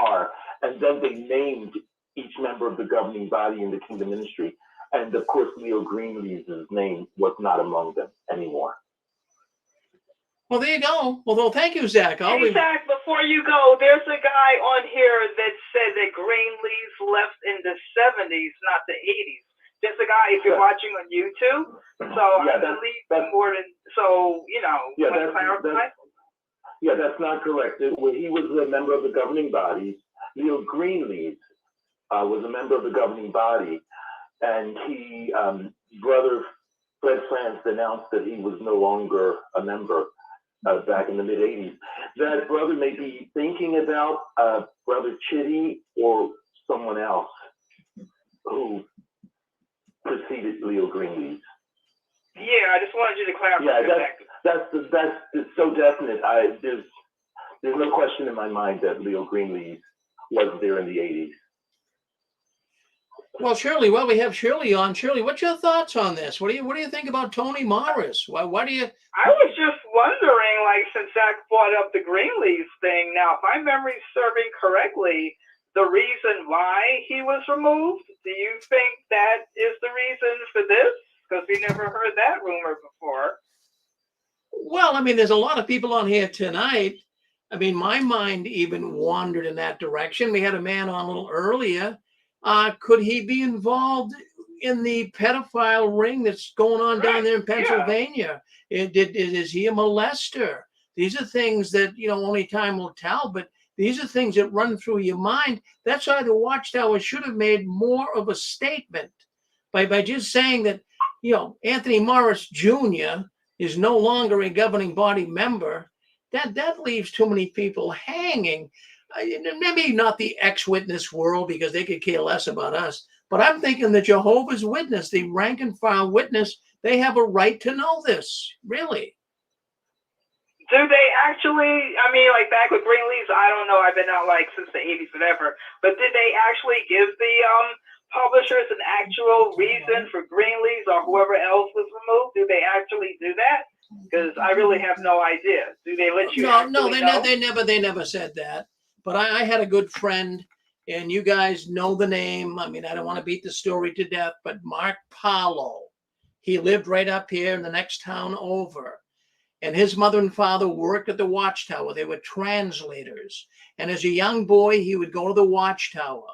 they named each member of the governing body in the Kingdom Ministry. And of course, Leo Greenlee's name was not among them anymore. Well, there you go. Well, thank you, Zach. Hey, Zach, before you go, there's a guy on here that said that Greenlee's left in the 70s, not the 80s. There's a guy, if you're watching on YouTube, so I believe more than, so, you know, that's not correct. He was a member of the governing body. Leo Greenlee's was a member of the governing body, and he, Brother Fred France announced that he was no longer a member back in the mid-'80s. That brother may be thinking about Brother Chitty or someone else who preceded Leo Greenlee's. Yeah, I just wanted you to clarify. Yeah, that's so definite. There's no question in my mind that Leo Greenlee's was there in the 80s. Well, Shirley, we have Shirley on. Shirley, what's your thoughts on this? What do you think about Tony Morris? Why do you? I was just wondering, like, since Zach brought up the Greenlee's thing, now, if my memory's serving correctly, the reason why he was removed, do you think that is the reason for this? Because we never heard that rumor before. Well, I mean, there's a lot of people on here tonight. I mean, my mind even wandered in that direction. We had a man on a little earlier. Could he be involved in the pedophile ring that's going on down there in Pennsylvania? Yeah. Is he a molester? These are things that, only time will tell, but these are things that run through your mind. That's why the Watchtower should have made more of a statement by just saying that, Anthony Morris Jr. is no longer a governing body member. That leaves too many people hanging. Maybe not the ex-witness world, because they could care less about us, but I'm thinking the Jehovah's Witness, the rank and file witness, they have a right to know this, really. Do they actually, I mean, like back with Greenlee's, I don't know, I've been out like since the 80s, whatever, but did they actually give the publishers an actual reason for Greenlee's or whoever else was removed? Do they actually do that? Because I really have no idea. Do they let you No, they never said that. But I had a good friend, and you guys know the name. I mean, I don't want to beat the story to death, but Mark Paulo. He lived right up here in the next town over. And his mother and father worked at the Watchtower. They were translators. And as a young boy, he would go to the Watchtower.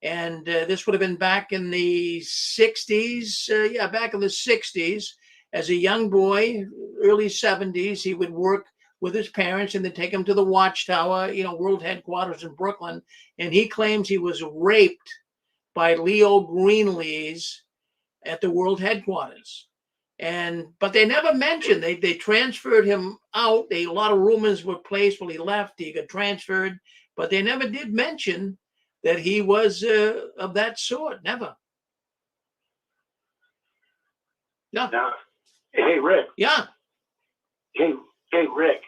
And this would have been back in the 60s. Back in the 60s. As a young boy, early 70s, he would work with his parents, and they take him to the Watchtower, world headquarters in Brooklyn. And he claims he was raped by Leo Greenlee's at the world headquarters. But they never mentioned, they transferred him out. A lot of rumors were placed when he left, he got transferred, but they never did mention that he was of that sort. Never. Yeah. Hey, Rick. Yeah. Hey, Rick.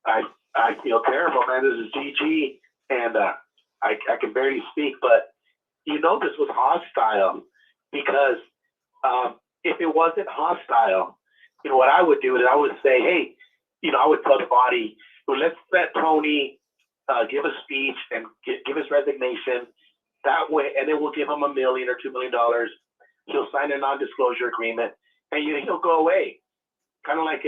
I feel terrible, man. This is GG, and I can barely speak, but this was hostile because if it wasn't hostile, what I would do is I would say, hey, I would tell the body, well, let's let Tony give a speech and give his resignation that way, and then we'll give him $1 million or $2 million. He'll sign a non-disclosure agreement, and he'll go away. Kind of like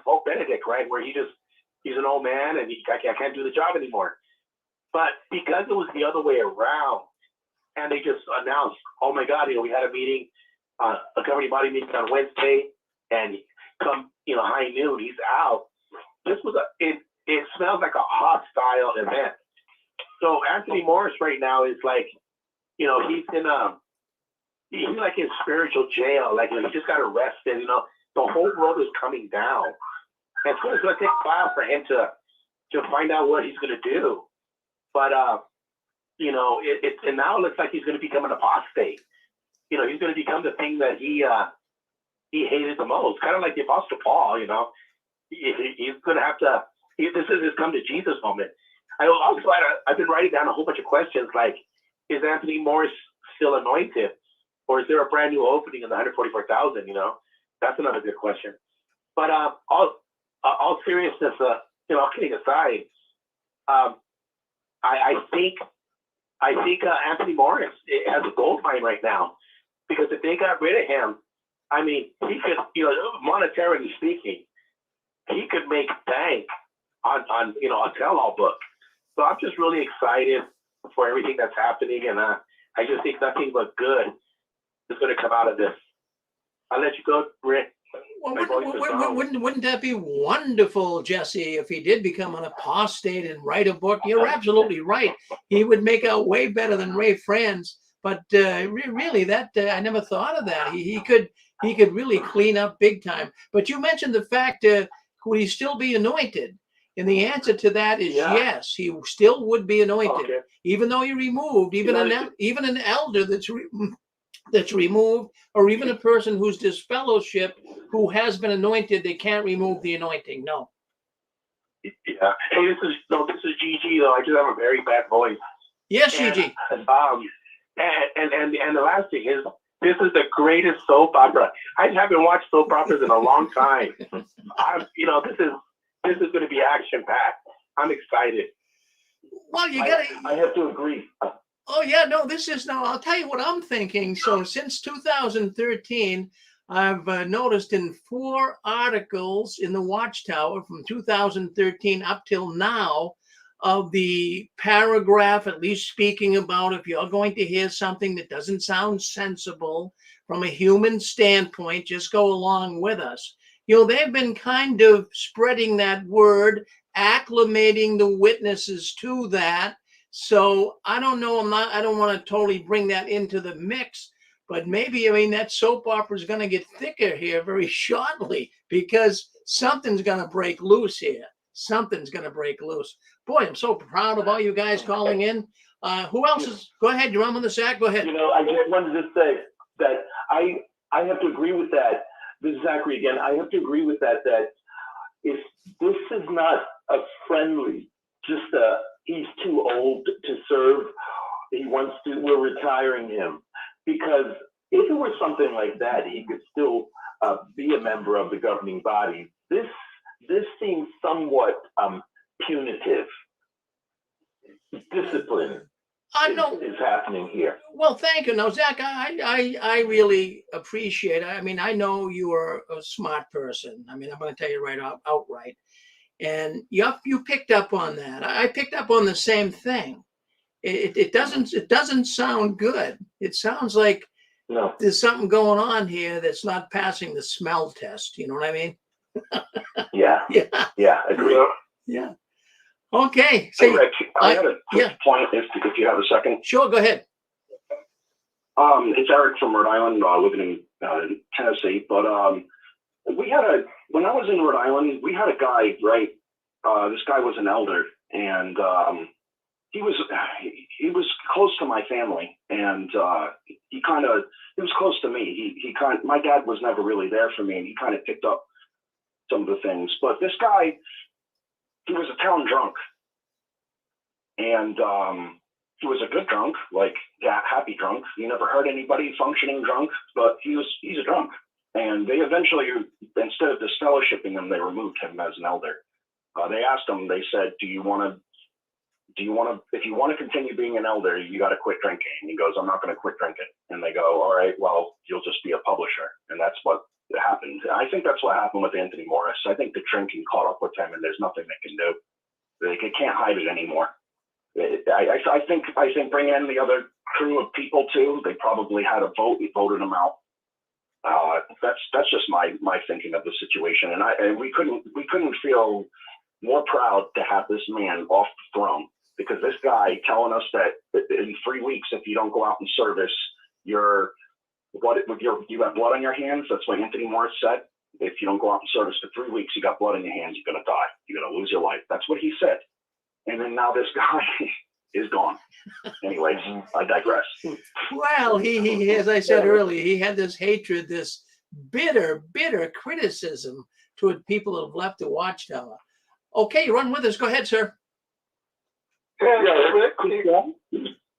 Pope Benedict, right? Where he's an old man and I can't do the job anymore. But because it was the other way around, and they just announced, oh my God, we had a meeting, a governing body meeting on Wednesday, and come, high noon, he's out. This was it smells like a hostile event. So Anthony Morris right now is like, he's like in spiritual jail. Like, he just got arrested, the whole world is coming down. And it's going to take a while for him to find out what he's going to do. But, and now it looks like he's going to become an apostate. He's going to become the thing that he hated the most. Kind of like the Apostle Paul, he's going to have to, this is his come to Jesus moment. I've been writing down a whole bunch of questions like, is Anthony Morris still anointed? Or is there a brand new opening in the 144,000, That's another good question. But all seriousness, all kidding aside, I think Anthony Morris has a gold mine right now, because if they got rid of him, I mean, he could, monetarily speaking, he could make bank on a tell-all book. So I'm just really excited for everything that's happening, and I just think nothing but good is going to come out of this. I'll let you go, Rick. Well, wouldn't that be wonderful, Jesse, if he did become an apostate and write a book? You're absolutely right. He would make out way better than Ray Franz. But really, that I never thought of that. He could really clean up big time. But you mentioned the fact, would he still be anointed? And the answer to that is yes. He still would be anointed, even though he removed even an elder that's removed, or even a person who's disfellowship who has been anointed, they can't remove the anointing. No. Yeah. Hey, this is GG though. I just have a very bad voice. Yes, GG. And the last thing is, this is the greatest soap opera. I haven't watched soap operas in a long time. This is going to be action packed. I'm excited. Well, you got to. I have to agree. Oh yeah, no, I'll tell you what I'm thinking. So since 2013, I've noticed in 4 articles in the Watchtower from 2013 up till now of the paragraph, at least speaking about if you're going to hear something that doesn't sound sensible from a human standpoint, just go along with us. They've been kind of spreading that word, acclimating the witnesses to that. So I don't know. I don't want to totally bring that into the mix, but maybe, that soap opera is going to get thicker here very shortly, because something's going to break loose here. Something's going to break loose. Boy, I'm so proud of all you guys calling in. Who else is? Go ahead, you're on the sack. Go ahead. I just wanted to say that I have to agree with that. This is Zachary again. I have to agree with that if this is not a friendly, just he's too old to serve, we're retiring him. Because if it were something like that, he could still be a member of the governing body. This seems somewhat punitive. Discipline is happening here. Well, thank you. Now, Zach, I really appreciate it. I know you are a smart person. I'm going to tell you outright. And you picked up on that. I picked up on the same thing. It doesn't sound good. It sounds like there's something going on here that's not passing the smell test. You know what I mean? Yeah, agree. Yeah. Okay. Hey, Rick, I had a quick point if you have a second. Sure, go ahead. It's Eric from Rhode Island, living in Tennessee. But when I was in Rhode Island, we had a guy, right? This guy was an elder, and he was close to my family, and he was close to me. My dad was never really there for me, and he kind of picked up some of the things. But this guy, he was a town drunk. And he was a good drunk, like happy drunk. You never heard anybody functioning drunk, but he's a drunk. And they eventually, instead of disfellowshipping him, they removed him as an elder. They asked him, they said, if you want to continue being an elder, you got to quit drinking. And he goes, I'm not going to quit drinking. And they go, all right, well, you'll just be a publisher. And that's what happened. I think that's what happened with Anthony Morris. I think the drinking caught up with him, and there's nothing they can do. They can't hide it anymore. I think bringing in the other crew of people too, they probably had a vote. We voted them out. That's just my thinking of the situation. And we couldn't feel more proud to have this man off the throne, because this guy telling us that in 3 weeks, if you don't go out and service, you got blood on your hands. That's what Anthony Morris said. If you don't go out and service for 3 weeks, you got blood on your hands. You're gonna die. You're gonna lose your life. That's what he said. And then now this guy is gone. Anyways, I digress. Well, he, as I said earlier, he had this hatred, this bitter criticism toward people that have left the Watchtower. Okay, you run with us. Go ahead, sir. Yeah,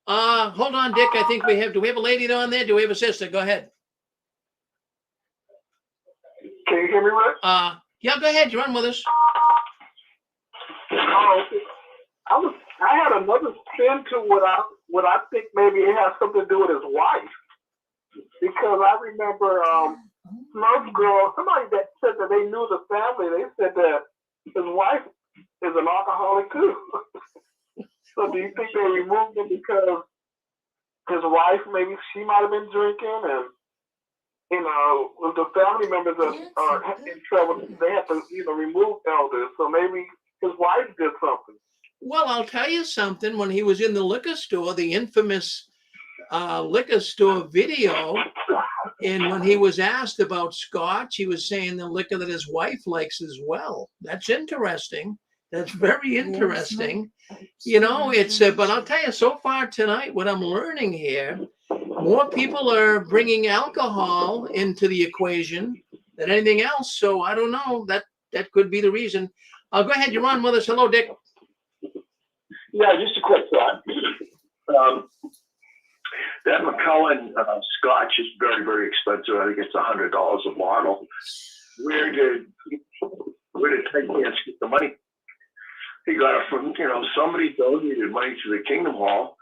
Hold on, Dick. I think do we have a lady on there? Do we have a sister? Go ahead. Can you hear me, Rick? Yeah, go ahead. You run with us. I had another spin to what I think maybe it has something to do with his wife, because I remember Smurf Girl, somebody that said that they knew the family. They said that his wife is an alcoholic too. So do you think they removed him because his wife, maybe she might have been drinking, and with the family members that are in trouble, they have to remove elders. So maybe his wife did something. Well, I'll tell you something. When he was in the liquor store, the infamous liquor store video, and when he was asked about scotch, he was saying the liquor that his wife likes as well. That's interesting. That's very interesting. But I'll tell you, so far tonight, what I'm learning here, more people are bringing alcohol into the equation than anything else. So I don't know. That could be the reason. Go ahead. You're on with us. Hello, Dick. Yeah, just a quick thought. That Macallan scotch is very, very expensive. I think it's $100 a bottle. Where did Ted Gans get the money? He got it from, somebody donated money to the Kingdom Hall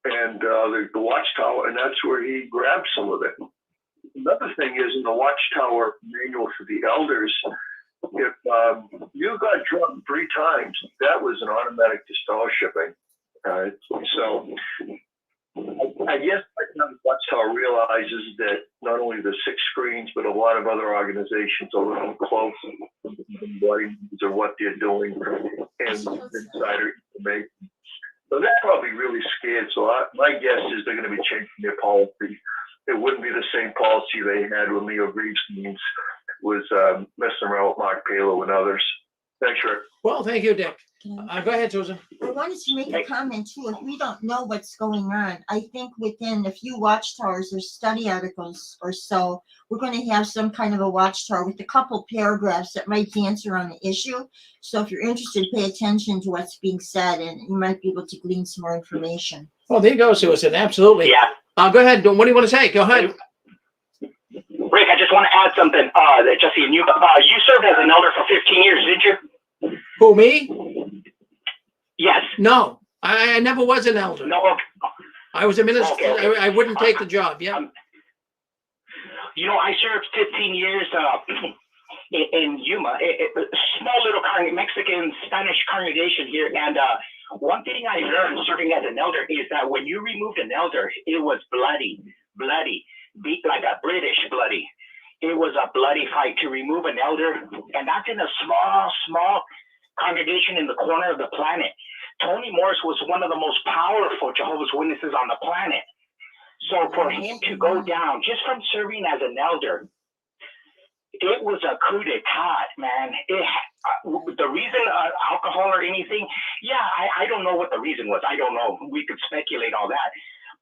and the Watchtower, and that's where he grabbed some of it. Another thing is, in the Watchtower manual for the elders, if you got drunk 3 times, that was an automatic disfellowshipping. So I guess Watchtower realizes that not only the 6 screens, but a lot of other organizations are looking close to what they're doing and insider information. So they're probably really scared. So my guess is they're going to be changing their policy. It wouldn't be the same policy they had when Leo Greaves was messing around with Mark Palo and others. Thanks, Rick. Well, thank you, Dick. Go ahead, Susan. I wanted to make a comment too. If we don't know what's going on, I think within a few Watchtowers or study articles or so, we're going to have some kind of a Watchtower with a couple paragraphs that might answer on the issue. So if you're interested, pay attention to what's being said, and you might be able to glean some more information. Well, there you go, Susan. Absolutely. Yeah. Go ahead. What do you want to say? Go ahead. Rick, I just want to add something. Jesse, and you served as an elder for 15 years, didn't you? Who, me? Yes. No, I never was an elder. No. Okay. I was a minister. Okay. I wouldn't take the job. Yeah. I served 15 years in Yuma, a small little Mexican Spanish congregation here, and one thing I learned serving as an elder is that when you removed an elder, it was bloody, beat like a British bloody. It was a bloody fight to remove an elder, and that's in a small congregation in the corner of the planet. Tony Morris was one of the most powerful Jehovah's Witnesses on the planet. So for him to go down just from serving as an elder, it was a coup d'etat, man. The reason alcohol or anything, I don't know what the reason was. I don't know. We could speculate all that.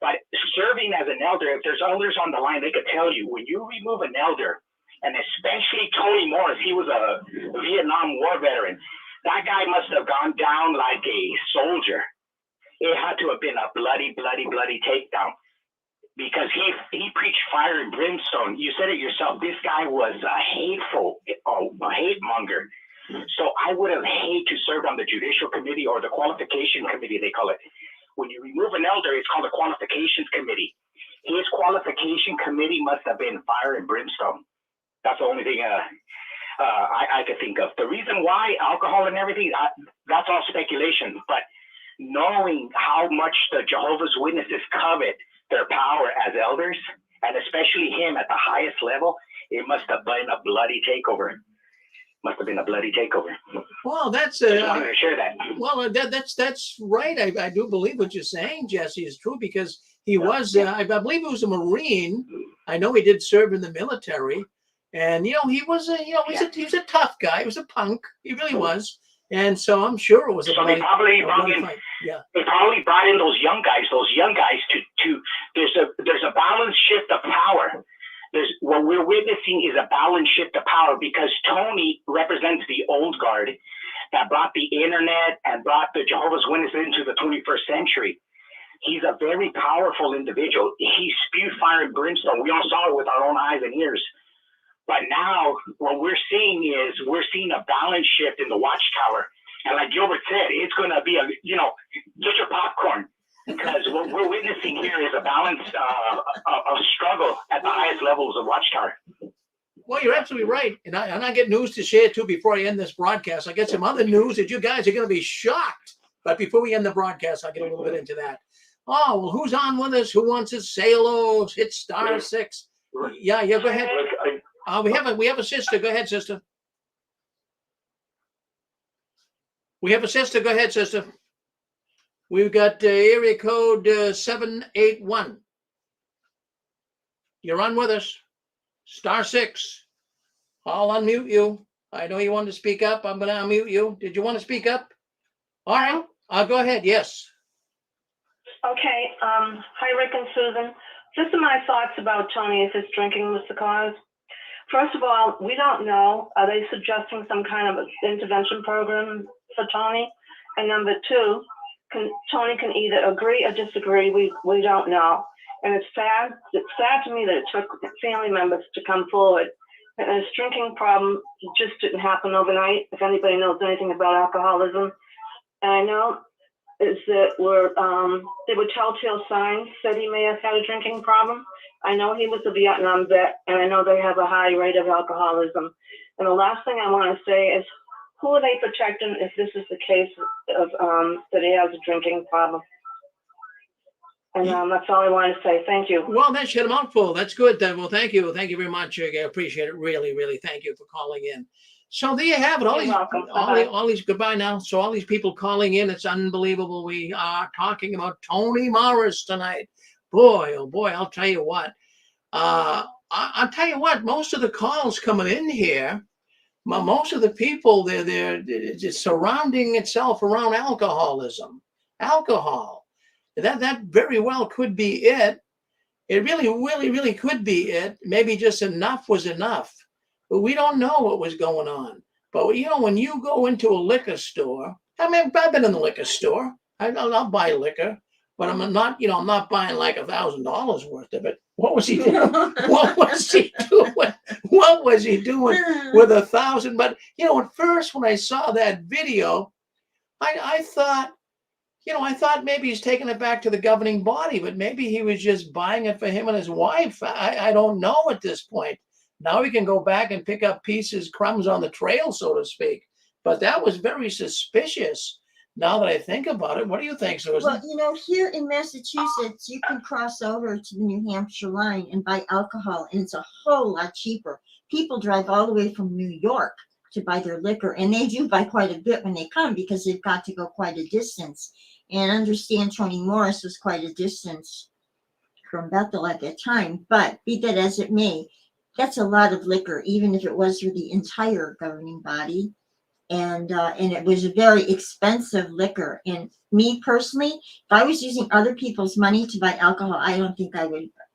But serving as an elder, if there's elders on the line, they could tell you, when you remove an elder, and especially Tony Morris. He was a Vietnam War veteran. That guy must have gone down like a soldier. It had to have been a bloody takedown, because he preached fire and brimstone. You said it yourself. This guy was a hate monger. So I would have hated to serve on the Judicial Committee, or the Qualification Committee, they call it. When you remove an elder, it's called the Qualifications Committee. His Qualification Committee must have been fire and brimstone. That's the only thing I could think of. The reason why alcohol and everything, that's all speculation. But knowing how much the Jehovah's Witnesses covet their power as elders, and especially him at the highest level, it must have been a bloody takeover. Must have been a bloody takeover. Well, that's Just wanted to share that. well, that's right. I do believe what you're saying, Jesse, is true, because he was, I believe he was a Marine. I know he did serve in the military, and he was he's a tough guy. He was a punk. He really was. And so I'm sure it was a They probably brought in those young guys to there's a balance shift of power. What we're witnessing is a balance shift of power, because Tony represents the old guard that brought the internet and brought the Jehovah's Witnesses into the 21st century. He's a very powerful individual. He spewed fire and brimstone. We all saw it with our own eyes and ears. But now what we're seeing a balance shift in the Watchtower. And like Gilbert said, it's going to be get your popcorn. Because what we're witnessing here is a balance of struggle at the highest levels of Watchtower. Well, you're absolutely right. And I get news to share, too, before I end this broadcast. I get some other news that you guys are going to be shocked. But before we end the broadcast, I'll get a little bit into that. Oh, well, who's on with us? Who wants to say hello? Hit *6. Yeah, go ahead. We have a sister. Go ahead, sister. We have a sister. Go ahead, sister. We've got area code 781. You're on with us. *6. I'll unmute you. I know you wanted to speak up. I'm going to unmute you. Did you want to speak up? All right. I'll go ahead. Yes. Okay. Hi, Rick and Susan. Just my thoughts about Tony if his drinking was the cause. First of all, we don't know. Are they suggesting some kind of intervention program for Tony? And number two, Tony can either agree or disagree. We don't know. And it's sad. It's sad to me that it took family members to come forward. And his drinking problem just didn't happen overnight, if anybody knows anything about alcoholism. And I know is that there were telltale signs that he may have had a drinking problem. I know he was a Vietnam vet, and I know they have a high rate of alcoholism. And the last thing I want to say is, who are they protecting if this is the case of that he has a drinking problem? And that's all I wanted to say. Thank you. Well, that's a mouthful. That's good. Well, thank you. Thank you very much. I appreciate it. Really, really. Thank you for calling in. So there you have it. All these goodbye now. So all these people calling in. It's unbelievable. We are talking about Tony Morris tonight. Boy, oh boy, I'll tell you what. I'll tell you what. Most of the calls coming in here, most of the people they're just surrounding itself around alcoholism. Alcohol. That very well could be it. It really, really, really could be it. Maybe just enough was enough. But we don't know what was going on. But, when you go into a liquor store, I've been in the liquor store. I'll buy liquor, but I'm not, I'm not buying like $1,000 worth of it. What was he doing? What was he doing? What was he doing with $1,000? But, at first when I saw that video, I thought, I thought maybe he's taking it back to the governing body, but maybe he was just buying it for him and his wife. I don't know at this point. Now we can go back and pick up crumbs on the trail, so to speak. But that was very suspicious. Now that I think about it, what do you think, Susan? Well, here in Massachusetts, you can cross over to the New Hampshire line and buy alcohol, and it's a whole lot cheaper. People drive all the way from New York to buy their liquor, and they do buy quite a bit when they come because they've got to go quite a distance. And I understand Tony Morris was quite a distance from Bethel at that time, but be that as it may, that's a lot of liquor, even if it was for the entire governing body. And it was a very expensive liquor. And me personally, if I was using other people's money to buy alcohol, I don't think I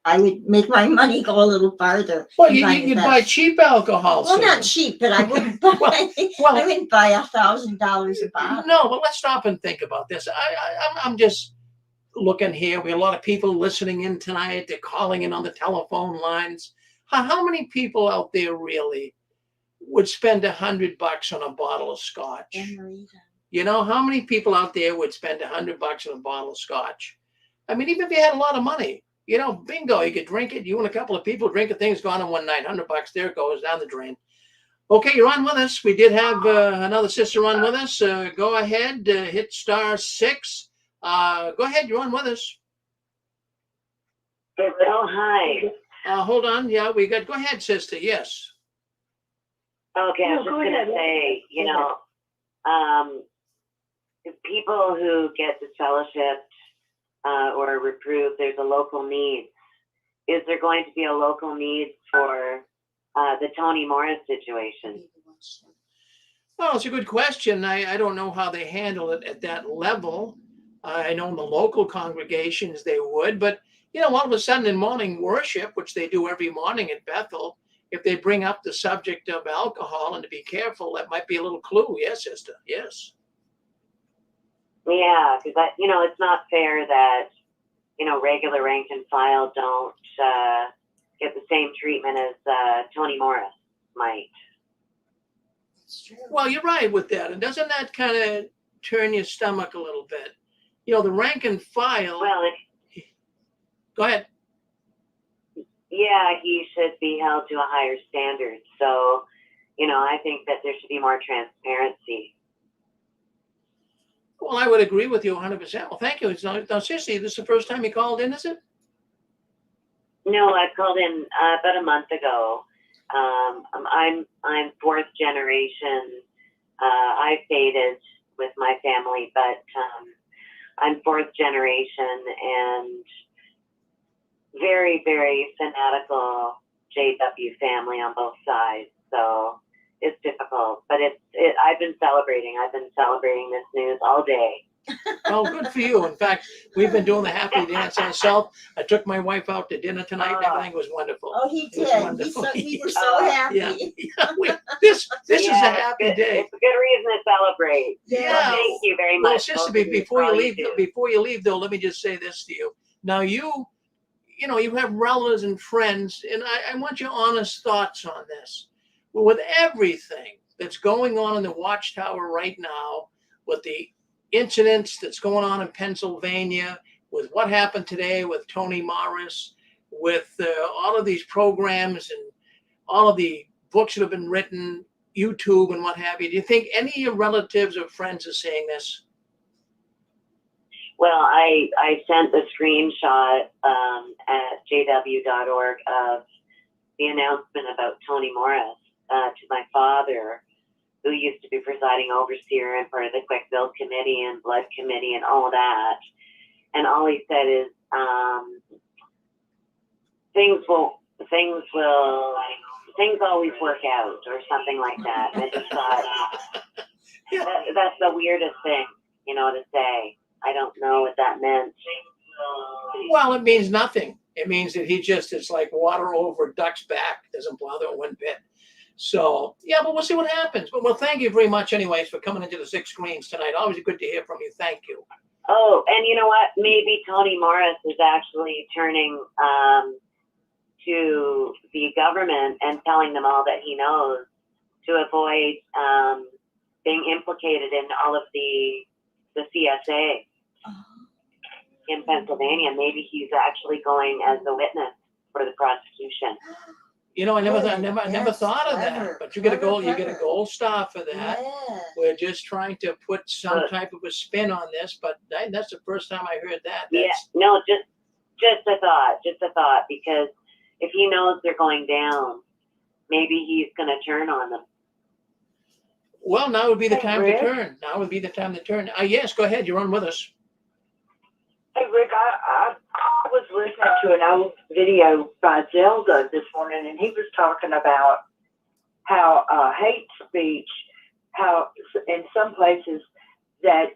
I would make my money go a little farther. Well, and buy the you'd best. buy cheap alcohol. Well, not Susan. cheap, but I wouldn't buy. well, I wouldn't buy $1,000 a bottle. No, but let's stop and think about this. I'm just looking here. We have a lot of people listening in tonight. They're calling in on the telephone lines. How many people out there really would spend $100 on a bottle of scotch? You know, how many people out there would spend $100 on a bottle of scotch? I mean, even if you had a lot of money, you know, bingo, you could drink it. You and a couple of people drink it. Things gone in one night. $100, there it goes down the drain. Okay, you're on with us. We did have another sister on with us. Go ahead, hit *6. Go ahead, you're on with us. Oh, hi. Hold on. Yeah, we got. Go ahead, sister. Yes. Okay, I was just going to say, you know, people who get disfellowshipped or reproved, there's a local need. Is there going to be a local need for the Tony Morris situation? Well, it's a good question. I don't know how they handle it at that level. I know in the local congregations they would, but you know, all of a sudden in morning worship, which they do every morning at Bethel, if they bring up the subject of alcohol and to be careful, that might be a little clue. Yes, sister. Yes. Yeah, because you know, it's not fair that, you know, regular rank and file don't get the same treatment as Tony Morris might. Well, you're right with that. And doesn't that kind of turn your stomach a little bit? You know, the rank and file. Well, go ahead. Yeah, he should be held to a higher standard. So, you know, I think that there should be more transparency. Well, I would agree with you 100%. Well, thank you. It's not, now, seriously, this is the first time you called in, is it? No, I called in about a month ago. I'm fourth generation. I faded with my family, but I'm fourth generation and very, very fanatical JW family on both sides. So it's difficult, but I've been celebrating. I've been celebrating this news all day. Oh, good for you. In fact, we've been doing the happy dance ourselves. I took my wife out to dinner tonight. Everything was wonderful. Oh, he did. We were so happy. Yeah. This is a happy day. It's a good reason to celebrate. Yeah. So thank you very Well, much. sister, before you leave, though, let me just say this to you. Now, you know, you have relatives and friends, and I want your honest thoughts on this. Well, with everything that's going on in the Watchtower right now, with the incidents that's going on in Pennsylvania, with what happened today with Tony Morris, with all of these programs and all of the books that have been written, YouTube and what have you, do you think any of your relatives or friends are saying this? Well, I sent the screenshot at jw.org of the announcement about Tony Morris to my father, who used to be presiding overseer and part of the Quick Bill Committee and Blood Committee and all that. And all he said is, things always work out, or something like that. And I just thought, that's the weirdest thing, you know, to say. I don't know what that meant. Well, it means nothing. It means that it's like water over a duck's back. Doesn't bother one bit. So, yeah, but we'll see what happens. But well, thank you very much anyways for coming into the Six Screens tonight. Always good to hear from you. Thank you. Oh, and you know what? Maybe Tony Morris is actually turning to the government and telling them all that he knows to avoid being implicated in all of the CSA in Pennsylvania. Maybe he's actually going as a witness for the prosecution. You know, I never thought of that. But you get a gold star for that. Yeah. We're just trying to put some type of a spin on this, but that's the first time I heard that. Yeah, no, just a thought, because if he knows they're going down, maybe he's going to turn on them. Well, now would be the time to turn. Now would be the time to turn. Yes, go ahead. You're on with us. Hey, Rick, I was listening to an old video by Zelda this morning, and he was talking about how hate speech, how in some places that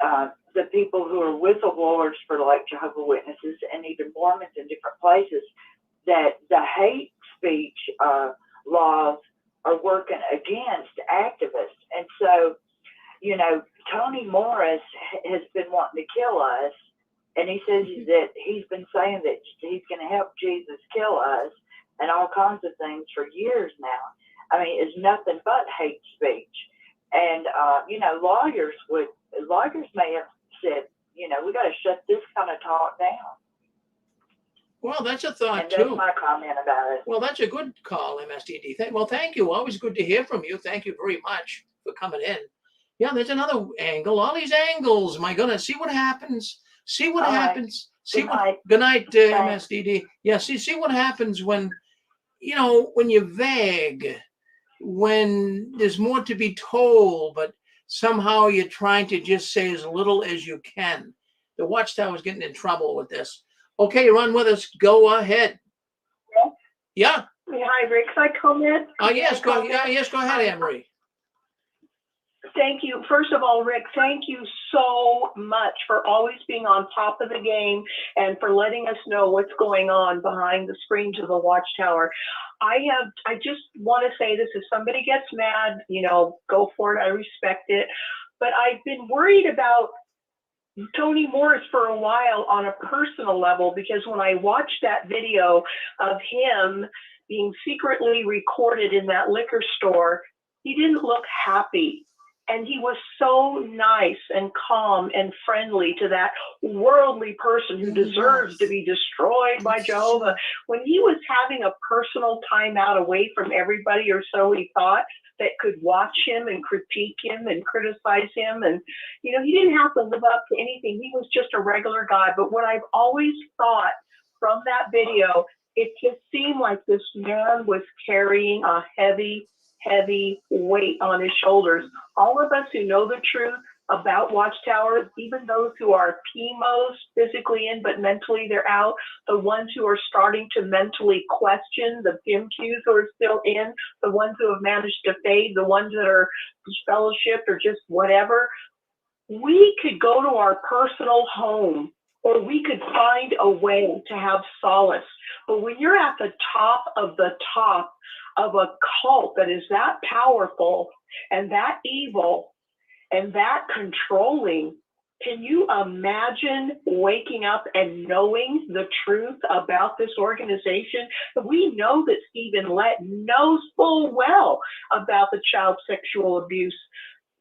the people who are whistleblowers for like Jehovah's Witnesses and even Mormons in different places that the hate speech laws are working against activists. And so, you know, Tony Morris has been wanting to kill us, and he says that he's been saying that he's going to help Jesus kill us and all kinds of things for years now. I mean, it's nothing but hate speech. And, you know, lawyers may have said, you know, we got to shut this kind of talk down. Well, that's a thought And too. that's my comment about it. Well, that's a good call, MSDD. Well, thank you. Always good to hear from you. Thank you very much for coming in. Yeah, there's another angle. All these angles. My goodness. See what happens. See what happens. See what. Good night, MSDD. Yeah. See what happens when, you know, when you're vague, when there's more to be told, but somehow you're trying to just say as little as you can. The Watchtower is getting in trouble with this. Okay, you're on with us. Go ahead. Yeah. Hi, Rick. Can I comment? Yes, go ahead, Anne-Marie. Thank you. First of all, Rick, thank you so much for always being on top of the game and for letting us know what's going on behind the screens of the Watchtower. I just want to say this, if somebody gets mad, you know, go for it. I respect it. But I've been worried about Tony Morris for a while on a personal level, because when I watched that video of him being secretly recorded in that liquor store, he didn't look happy. And he was so nice and calm and friendly to that worldly person who deserves to be destroyed by Jehovah. When he was having a personal time out away from everybody, or so he thought, that could watch him and critique him and criticize him. And, you know, he didn't have to live up to anything. He was just a regular guy. But what I've always thought from that video, it just seemed like this man was carrying a heavy weight on his shoulders. All of us who know the truth about Watchtower, even those who are PMOs, physically in but mentally they're out, the ones who are starting to mentally question, the PMQs who are still in, the ones who have managed to fade, the ones that are fellowship or just whatever, we could go to our personal home, or we could find a way to have solace. But when you're at the top of a cult that is that powerful and that evil and that controlling, can you imagine waking up and knowing the truth about this organization? We know that Stephen Lett knows full well about the child sexual abuse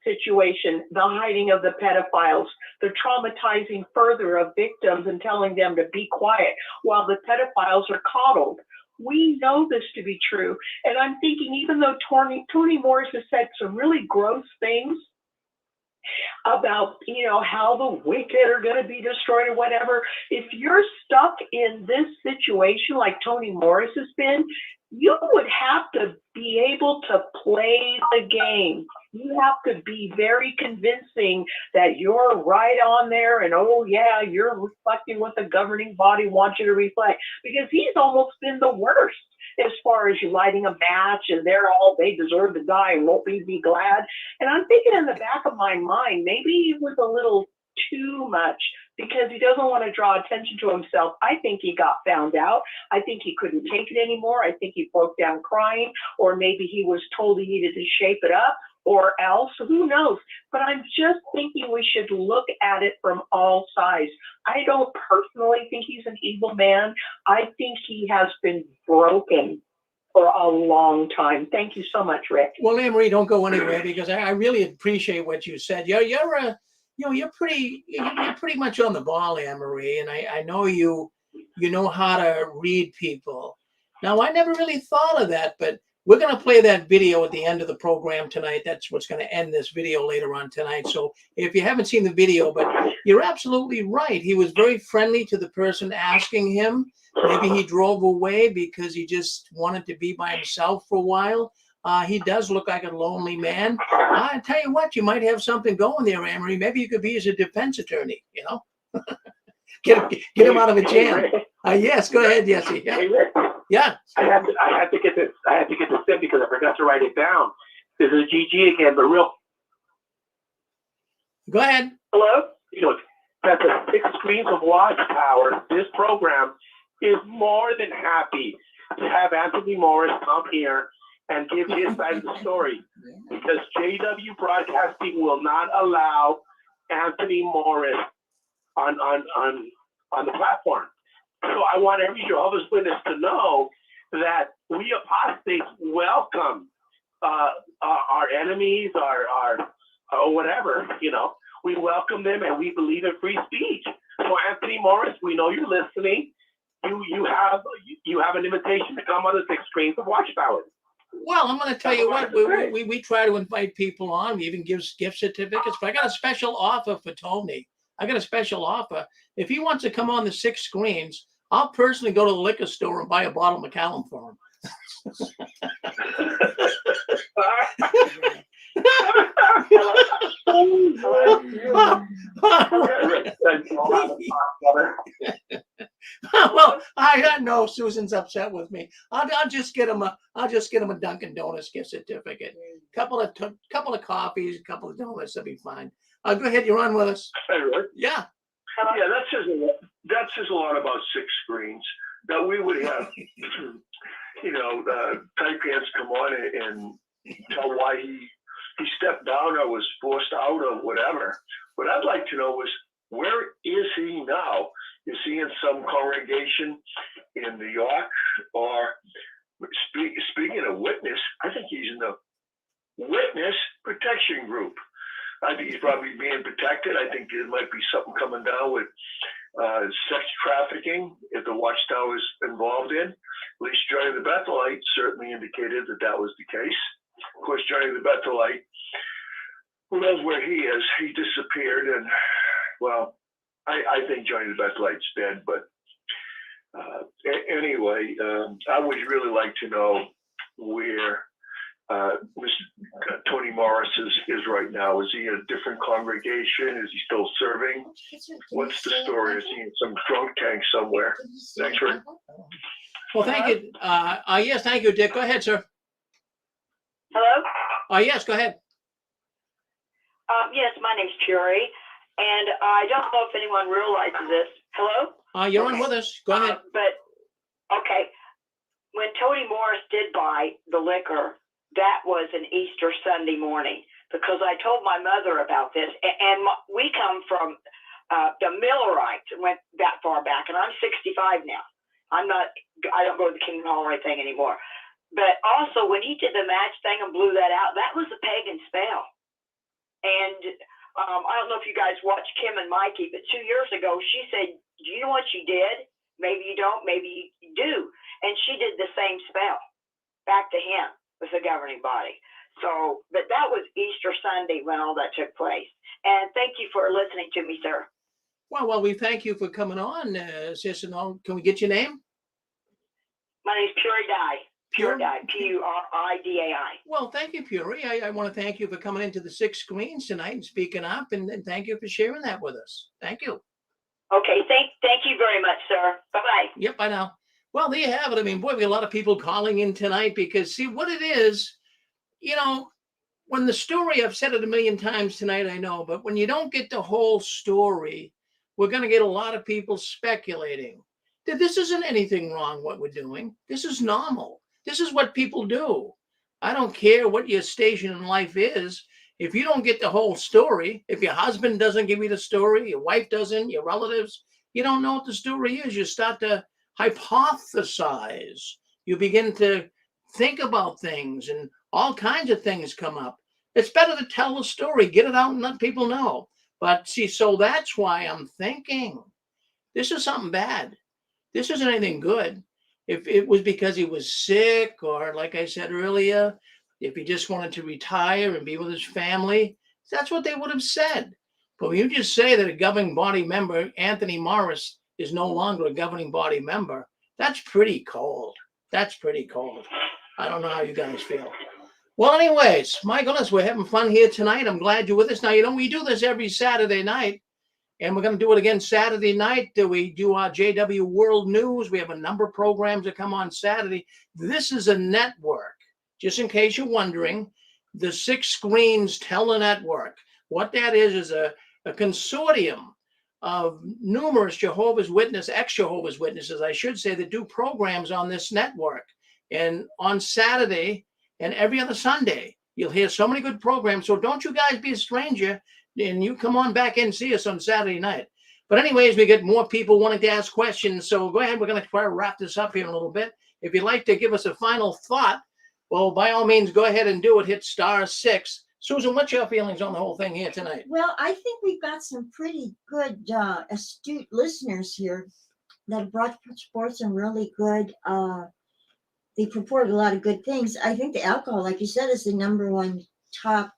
situation, the hiding of the pedophiles, the traumatizing further of victims and telling them to be quiet while the pedophiles are coddled. We know this to be true. And I'm thinking, even though Tony Morris has said some really gross things about, you know, how the wicked are going to be destroyed or whatever, if you're stuck in this situation like Tony Morris has been, you would have to be able to play the game. You have to be very convincing that you're right on there and, oh yeah, you're reflecting what the governing body wants you to reflect, because he's almost been the worst as far as you lighting a match and they deserve to die and won't we be glad. And I'm thinking in the back of my mind, maybe it was a little too much because he doesn't want to draw attention to himself. I think he got found out. I think he couldn't take it anymore. I think he broke down crying, or maybe he was told he needed to shape it up, or else, who knows? But I'm just thinking we should look at it from all sides. I don't personally think he's an evil man. I think he has been broken for a long time. Thank you so much, Rick. Well, Anne-Marie, don't go anywhere, because I really appreciate what you said. You're pretty much on the ball, Anne-Marie, and I know you know how to read people. Now, I never really thought of that, but we're going to play that video at the end of the program tonight. That's what's going to end this video later on tonight. So if you haven't seen the video, but you're absolutely right. He was very friendly to the person asking him. Maybe he drove away because he just wanted to be by himself for a while. He does look like a lonely man. I tell you what, you might have something going there, Anne-Marie. Maybe you could be as a defense attorney, you know? get him out of a jam. Yes, go ahead, Jesse. Yeah. Hey, Rick. Yeah. I have to get this in because I forgot to write it down. This is GG again, but real. Go ahead. Hello? You know, at the 6 screens of Watchtower, this program is more than happy to have Anthony Morris come here and give his side of the story, because JW Broadcasting will not allow Anthony Morris on the platform. So I want every Jehovah's Witness to know that we apostates welcome our enemies, or whatever, we welcome them, and we believe in free speech. So Anthony Morris, we know you're listening. You have an invitation to come on the 6 screens of Watchtower. Well, I'm going to tell you what, we try to invite people on. We even give gift certificates. But I got a special offer for Tony. I got a special offer. If he wants to come on the 6 screens, I'll personally go to the liquor store and buy a bottle of Macallan for him. Well, I know Susan's upset with me. I'll just get him a Dunkin' Donuts gift certificate. Couple of coffees, a couple of donuts, that'll be fine. Go ahead, you're on with us. Hey, Rick. Yeah. Yeah, that says a lot about 6 screens. That we would have, Tight Pants come on and tell why he stepped down or was forced out or whatever. What I'd like to know is, where is he now? Is he in some congregation in New York? Or speaking of witness, I think he's in the witness protection group. I think he's probably being protected. I think there might be something coming down with sex trafficking if the Watchtower is involved in. At least Johnny the Bethelite certainly indicated that was the case. Of course, Johnny the Bethelite, who knows where he is? He disappeared, and well, I think Johnny the Bethelite's dead. But anyway, I would really like to know where Mr. Tony Morris is right now. Is he in a different congregation? Is he still serving? What's the story? Is he in some drunk tank somewhere? Thanks, Rick. Well, thank you. Yes, thank you, Dick. Go ahead, sir. Hello? Yes, go ahead. Yes, my name's Puri, and I don't know if anyone realizes this. Hello? You're on with us. Go ahead. But, okay, when Tony Morris did buy the liquor, that was an Easter Sunday morning, because I told my mother about this, and we come from the Millerites, went that far back, and I'm 65 now. I don't go to the Kingdom Hall or anything anymore. But also, when he did the match thing and blew that out, that was a pagan spell. And I don't know if you guys watched Kim and Mikey, but 2 years ago, she said, do you know what she did? Maybe you don't, maybe you do. And she did the same spell back to him with the governing body. So, but that was Easter Sunday when all that took place. And thank you for listening to me, sir. Well, we thank you for coming on, sis. And can we get your name? My name's Puri Dye. Puri Dye. P-U-R-I-D-A-I. Well, thank you, Puri. I want to thank you for coming into the 6 screens tonight and speaking up, and thank you for sharing that with us. Thank you. Okay, thank you very much, sir. Bye-bye. Yep, I know. Well, there you have it. I mean, boy, we have a lot of people calling in tonight because, see, what it is, when the story, I've said it a million times tonight, I know, but when you don't get the whole story, we're going to get a lot of people speculating. This isn't anything wrong what we're doing. This is normal. This is what people do. I don't care what your station in life is. If you don't get the whole story, if your husband doesn't give you the story, your wife doesn't, your relatives, you don't know what the story is. You start to hypothesize. You begin to think about things, and all kinds of things come up. It's better to tell the story, get it out and let people know. But see, so that's why I'm thinking this is something bad. This isn't anything good. If it was because he was sick, or like I said earlier, if he just wanted to retire and be with his family, that's what they would have said. But when you just say that a governing body member, Anthony Morris, is no longer a governing body member, that's pretty cold. That's pretty cold. I don't know how you guys feel. Well, anyways, my goodness, we're having fun here tonight. I'm glad you're with us. Now, we do this every Saturday night, and we're going to do it again Saturday night. We do our JW World News. We have a number of programs that come on Saturday. This is a network. Just in case you're wondering, the 6 Screens Telenetwork. What that is a consortium of numerous Jehovah's Witnesses, ex-Jehovah's Witnesses, I should say, that do programs on this network. And on Saturday and every other Sunday, you'll hear so many good programs. So don't you guys be a stranger, and you come on back in and see us on Saturday night. But anyways, we get more people wanting to ask questions. So go ahead. We're going to try to wrap this up here in a little bit. If you'd like to give us a final thought, well, by all means, go ahead and do it. Hit *6. Susan, what's your feelings on the whole thing here tonight? Well, I think we've got some pretty good, astute listeners here that brought forth some really good, they purport a lot of good things. I think the alcohol, like you said, is the number one top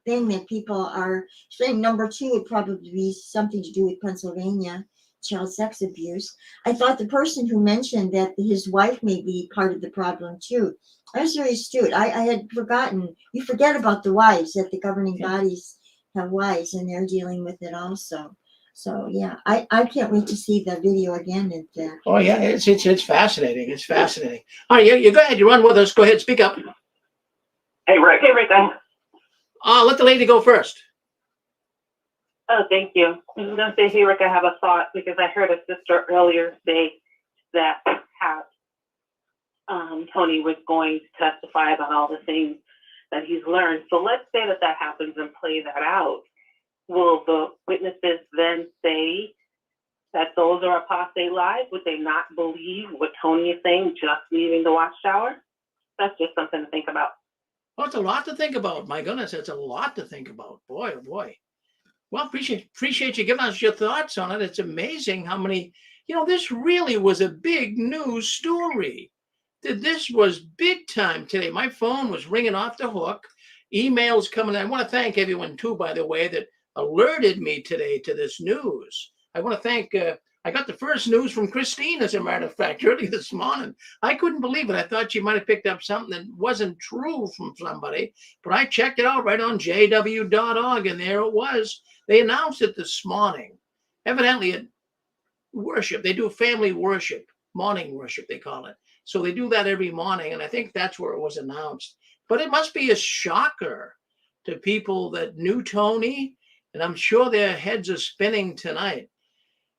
thing that people are saying. Number two would probably be something to do with Pennsylvania, child sex abuse. I thought the person who mentioned that his wife may be part of the problem too. I was very astute. I had forgotten. You forget about the wives, that the governing bodies have wives and they're dealing with it also. So yeah, I can't wait to see the video again. In fact. Oh yeah, it's fascinating. It's fascinating. All right, you go ahead. You run with us. Go ahead. Speak up. Hey Rick. Hey Rick. Let the lady go first. Oh, thank you. I was going to say, hey Rick, I have a thought because I heard a sister earlier say that Tony was going to testify about all the things that he's learned. So let's say that happens and play that out. Will the witnesses then say that those are apostate lies? Would they not believe what Tony is saying, just leaving the Watchtower? That's just something to think about. Well, it's a lot to think about. My goodness, it's a lot to think about. Boy, oh boy. Well, appreciate you giving us your thoughts on it. It's amazing how many, this really was a big news story. This was big time today. My phone was ringing off the hook. Emails coming in. I want to thank everyone too, by the way, that alerted me today to this news. I want to thank, I got the first news from Christine, as a matter of fact, early this morning. I couldn't believe it. I thought she might have picked up something that wasn't true from somebody, but I checked it out right on jw.org, and there it was. They announced it this morning. Evidently, at worship, they do family worship, morning worship, they call it. So they do that every morning, and I think that's where it was announced. But it must be a shocker to people that knew Tony, and I'm sure their heads are spinning tonight.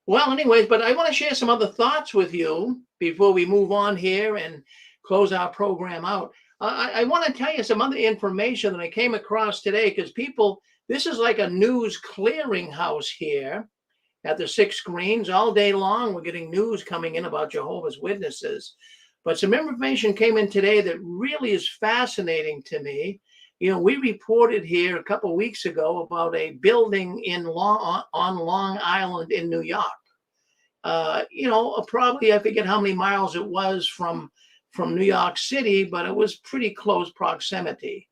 Well, anyways, but I want to share some other thoughts with you before we move on here and close our program out. I want to tell you some other information that I came across today, because people, this is like a news clearinghouse here at the 6 Screens. All day long, we're getting news coming in about Jehovah's Witnesses. But some information came in today that really is fascinating to me. We reported here a couple of weeks ago about a building on Long Island in New York. Probably, I forget how many miles it was from New York City, but it was pretty close proximity.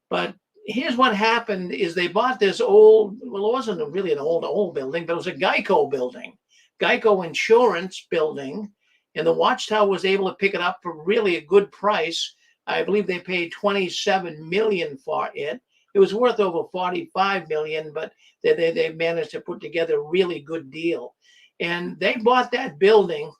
But here's what happened is they bought this old, well, it wasn't really an old building, but it was a Geico building, Geico insurance building. And the Watchtower was able to pick it up for really a good price. I believe they paid $27 million for it. It was worth over $45 million, but they managed to put together a really good deal. And they bought that building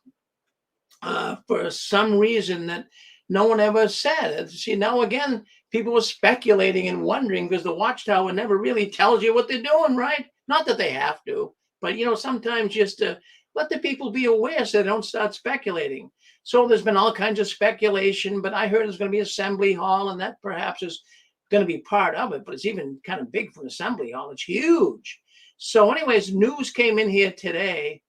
for some reason that no one ever said. See, now again, people were speculating and wondering, because the Watchtower never really tells you what they're doing, right? Not that they have to, but sometimes just to let the people be aware so they don't start speculating. So there's been all kinds of speculation, but I heard there's going to be Assembly Hall, and that perhaps is going to be part of it, but it's even kind of big for an Assembly Hall. It's huge. So anyways, news came in here today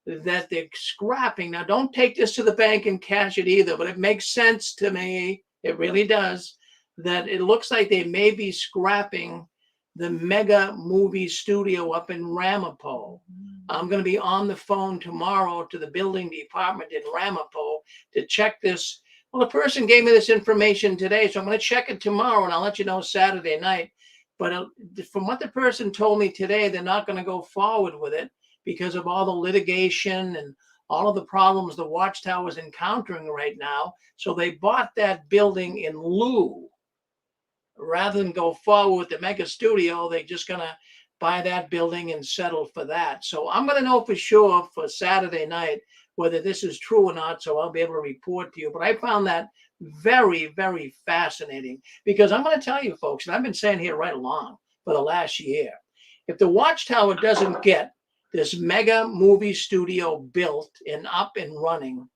that they're scrapping. Now, don't take this to the bank and cash it either, but it makes sense to me. It really does. That it looks like they may be scrapping the mega movie studio up in Ramapo. I'm going to be on the phone tomorrow to the building department in Ramapo to check this. Well, the person gave me this information today, so I'm going to check it tomorrow, and I'll let you know Saturday night. But from what the person told me today, they're not going to go forward with it because of all the litigation and all of the problems the Watchtower is encountering right now. So they bought that building in lieu. Rather than go forward with the mega studio, they're just going to buy that building and settle for that. So I'm going to know for sure for Saturday night whether this is true or not, so I'll be able to report to you. But I found that very, very fascinating, because I'm going to tell you, folks, and I've been saying here right along for the last year, if the Watchtower doesn't get this mega movie studio built and up and running,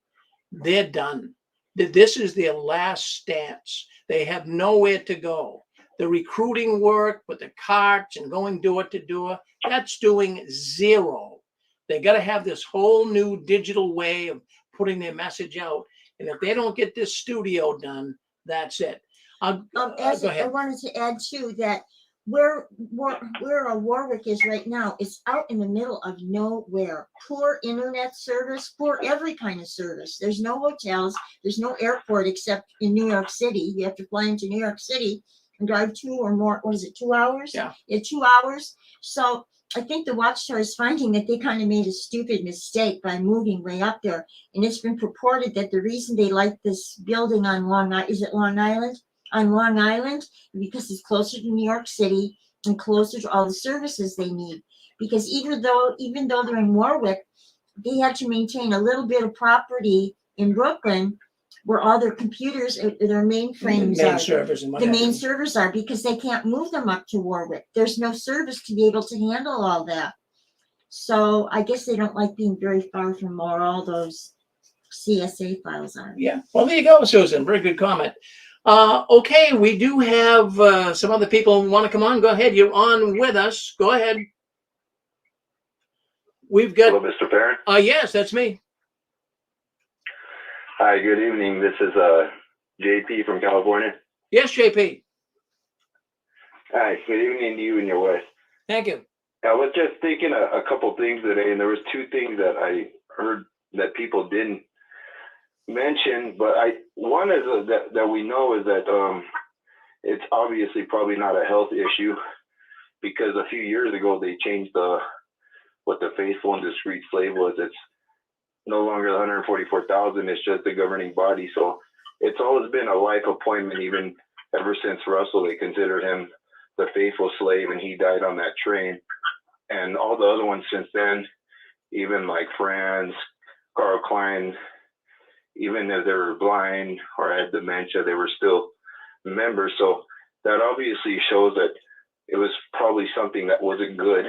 they're done. This is their last stance. They have nowhere to go. The recruiting work with the carts and going door to door, that's doing zero. They got to have this whole new digital way of putting their message out. And if they don't get this studio done, that's it. As go ahead. I wanted to add too that where Warwick is right now, it's out in the middle of nowhere. Poor internet service, poor every kind of service. There's no hotels, there's no airport except in New York City. You have to fly into New York City and drive 2 or more, what is it, 2 hours? Yeah. 2 hours. So I think the Watchtower is finding that they kind of made a stupid mistake by moving way up there. And it's been purported that the reason they like this building on Long Island? On Long Island, because it's closer to New York City and closer to all the services they need. Because even though they're in Warwick, they had to maintain a little bit of property in Brooklyn where all their computers, their mainframes Main are. servers and what The have you. main servers are, because they can't move them up to Warwick. There's no service to be able to handle all that. So I guess they don't like being very far from where all those CSA files are. Yeah. Well, there you go, Susan. Very good comment. Okay, we do have some other people who want to come on. Go ahead. You're on with us. Go ahead. We've got. Hello, Mr. Parent. Yes, that's me. Hi, good evening. This is JP from California. Yes, JP. Hi, good evening to you and your wife. Thank you. I was just thinking a couple things today, and there was 2 things that I heard that people didn't mention, but one is that we know is that it's obviously probably not a health issue, because a few years ago they changed what the faithful and discreet slave was. It's no longer the 144,000. It's just the governing body. So it's always been a life appointment. Even ever since Russell, they considered him the faithful slave, and he died on that train. And all the other ones since then, even like Franz, Carl Klein, even if they were blind or had dementia, they were still members. So that obviously shows that it was probably something that wasn't good.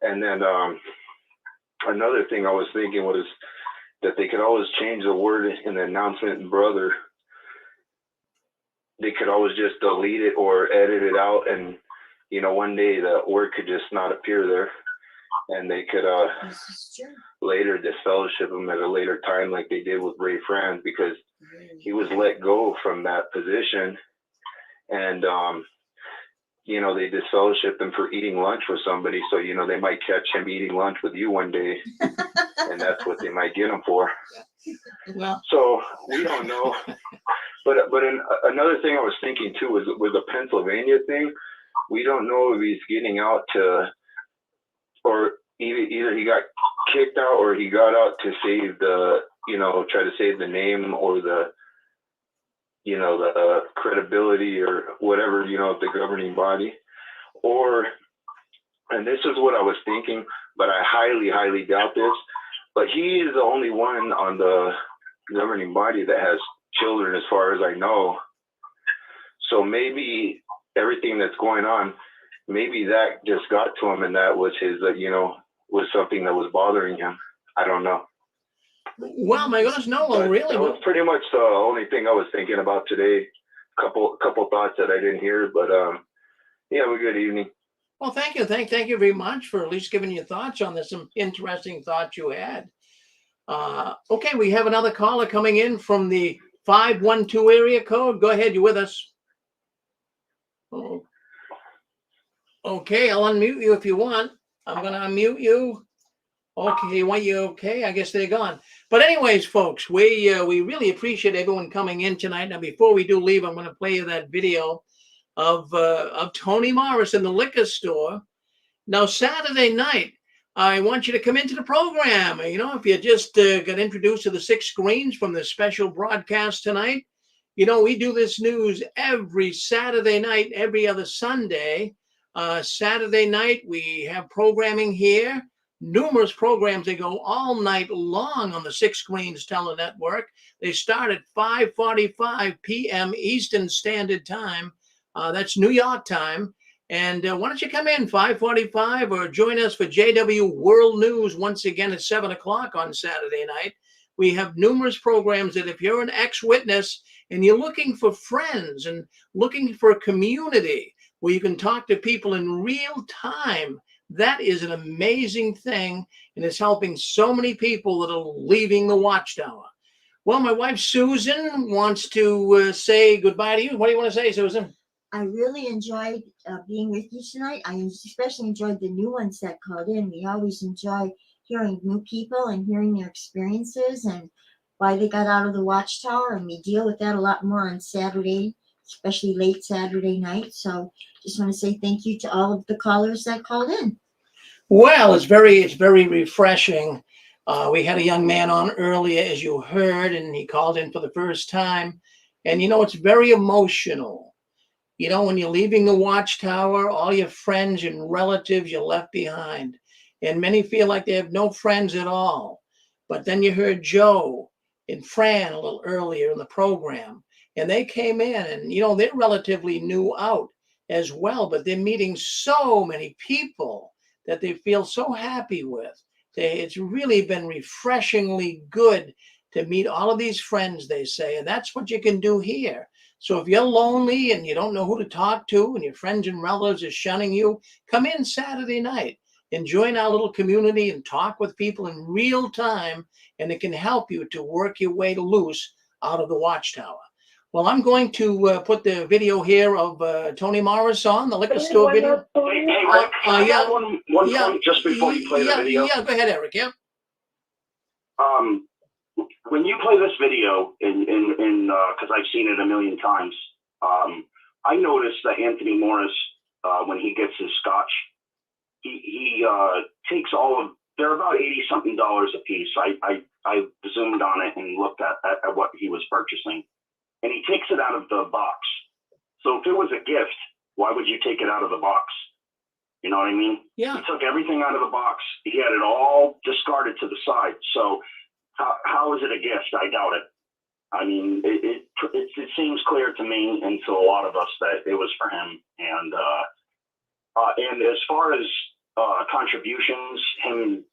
And then another thing I was thinking was that they could always change the word in the announcement, brother. They could always just delete it or edit it out, and one day the word could just not appear there, and they could later disfellowship him at a later time, like they did with Ray Franz, because he was let go from that position, and they disfellowshipped him for eating lunch with somebody. So they might catch him eating lunch with you one day, and that's what they might get him for. Well, so we don't know. But another thing I was thinking too was with the Pennsylvania thing. We don't know if he's getting out to, or either he got kicked out or he got out to save the, try to save the name or the, the credibility or whatever, of the governing body. And this is what I was thinking, but I highly, highly doubt this, but he is the only one on the governing body that has children, as far as I know. So maybe everything that's going on, maybe that just got to him, and that was his, was something that was bothering him. I don't know. Well, my goodness, no one really. That was pretty much the only thing I was thinking about today. Couple thoughts that I didn't hear, but have a good evening. Well, thank you. Thank you very much for at least giving your thoughts on this. Some interesting thoughts you had. Okay, we have another caller coming in from the 512 area code. Go ahead, you're with us. Oh. Okay, I'll unmute you if you want. I'm going to unmute you. Okay, okay? I guess they're gone. But anyways, folks, we really appreciate everyone coming in tonight. Now, before we do leave, I'm going to play you that video of Tony Morris in the liquor store. Now, Saturday night, I want you to come into the program. If you just got introduced to the 6 screens from the special broadcast tonight, we do this news every Saturday night, every other Sunday. Saturday night, we have programming here, numerous programs. They go all night long on the 6 Screens Telenetwork. They start at 5:45 p.m. Eastern Standard Time. That's New York time. And why don't you come in 5:45 or join us for JW World News once again at 7 o'clock on Saturday night. We have numerous programs that if you're an ex-witness and you're looking for friends and looking for a community where you can talk to people in real time, that is an amazing thing, and it's helping so many people that are leaving the Watchtower. Well, my wife Susan wants to say goodbye to you. What do you want to say, Susan? I really enjoyed being with you tonight. I especially enjoyed the new ones that called in. We always enjoy hearing new people and hearing their experiences and why they got out of the Watchtower. And we deal with that a lot more on Saturday, especially late Saturday night. So just want to say thank you to all of the callers that called in. Well, it's very refreshing. We had a young man on earlier, as you heard, and he called in for the first time. And, you know, it's very emotional. You know, when you're leaving the Watchtower, all your friends and relatives you're left behind. And many feel like they have no friends at all. But then you heard Joe and Fran a little earlier in the program. And they came in and, you know, they're relatively new out as well. But they're meeting so many people that they feel so happy with. It's really been refreshingly good to meet all of these friends, they say. And that's what you can do here. So if you're lonely and you don't know who to talk to and your friends and relatives are shunning you, come in Saturday night and join our little community and talk with people in real time, and it can help you to work your way loose out of the Watchtower. Well, I'm going to put the video here of Tony Morris on, the liquor store video. Hey, Rick, I got one point just before you play the video. Yeah, go ahead, Eric, yeah. When you play this video, because I've seen it a million times, I noticed that Anthony Morris, when he gets his scotch, he takes they're about $80-something a piece. I zoomed on it and looked at what he was purchasing, and he takes it out of the box. So if it was a gift, why would you take it out of the box? You know what I mean? Yeah. He took everything out of the box. He had it all discarded to the side. So how is it a gift? I doubt it. I mean, it seems clear to me and to a lot of us that it was for him. And as far as contributions, him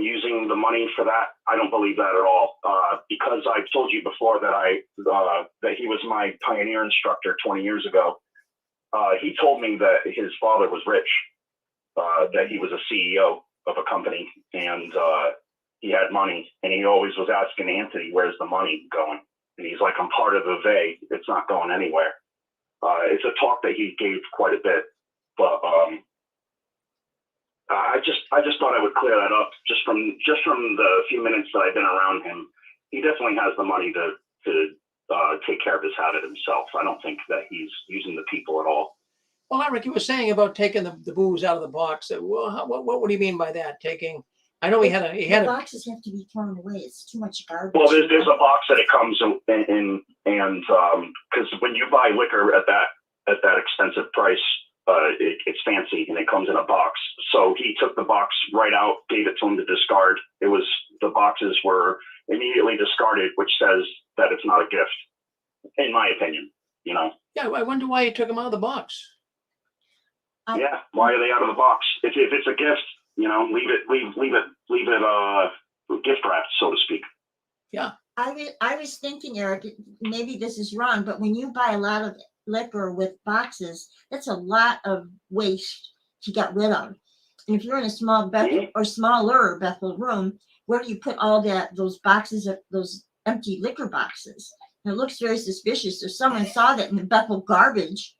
using the money for that, I don't believe that at all. Because I've told you before that that he was my pioneer instructor 20 years ago. He told me that his father was rich, that he was a CEO of a company, and he had money, and he always was asking Anthony, where's the money going? And he's like, I'm part of the VA. It's not going anywhere. It's a talk that he gave quite a bit, but I just thought I would clear that up just from the few minutes that I've been around him. He definitely has the money to take care of his habit himself. I don't think that he's using the people at all. Well, Eric, you were saying about taking the booze out of the box. Well, what do you mean by that? I know the boxes have to be thrown away. It's too much garbage. Well, there's a box that it comes in, and because when you buy liquor at that expensive price, it's fancy and it comes in a box. So he took the box right out, gave it to him to discard. The boxes were immediately discarded, which says that it's not a gift, in my opinion. You know. Yeah, I wonder why he took them out of the box. Yeah, why are they out of the box? If it's a gift, you know, leave it gift wrapped, so to speak. Yeah. I was thinking, Eric, maybe this is wrong, but when you buy a lot of liquor with boxes, that's a lot of waste to get rid of. And if you're in a small Bethel or smaller Bethel room, where do you put all those boxes, those empty liquor boxes? And it looks very suspicious. If someone saw that in the Bethel garbage,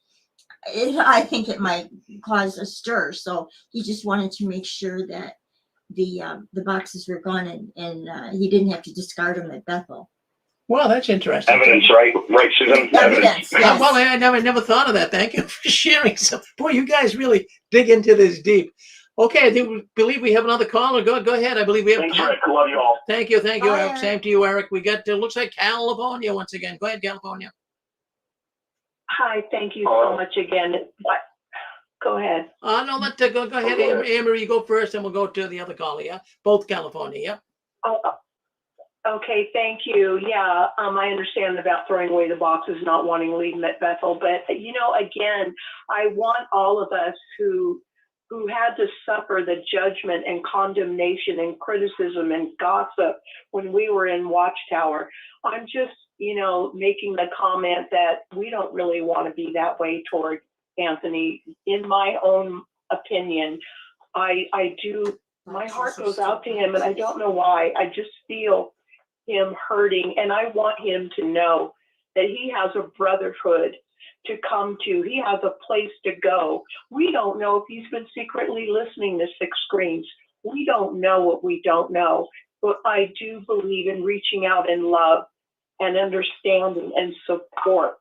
I think it might cause a stir. So he just wanted to make sure that the boxes were gone and he didn't have to discard them at Bethel. Well, that's interesting. Evidence, right, Susan? Evidence. Yes. Well, I never thought of that. Thank you for sharing some. Boy, you guys really dig into this deep. Okay, I believe we have another caller. Go ahead. I believe we have. Thanks, Rick. Love you all. Thank you, Bye, Eric. Same to you, Eric. We got looks like California once again. Go ahead, California. Hi, thank you so much again. What? Go ahead. No, go ahead, Anne-Marie. You go first, and we'll go to the other caller. Yeah, both California. Yeah. Okay, thank you. Yeah, I understand about throwing away the boxes, not wanting to leave them at Bethel, but again, I want all of us who had to suffer the judgment and condemnation and criticism and gossip when we were in Watchtower. I'm just, making the comment that we don't really want to be that way toward Anthony. In my own opinion, I do. My heart goes out to him, and I don't know why. I just feel him hurting, and I want him to know that he has a brotherhood to come to. He has a place to go. We don't know if he's been secretly listening to Six Screens. We don't know what we don't know, but I do believe in reaching out in love and understanding and support.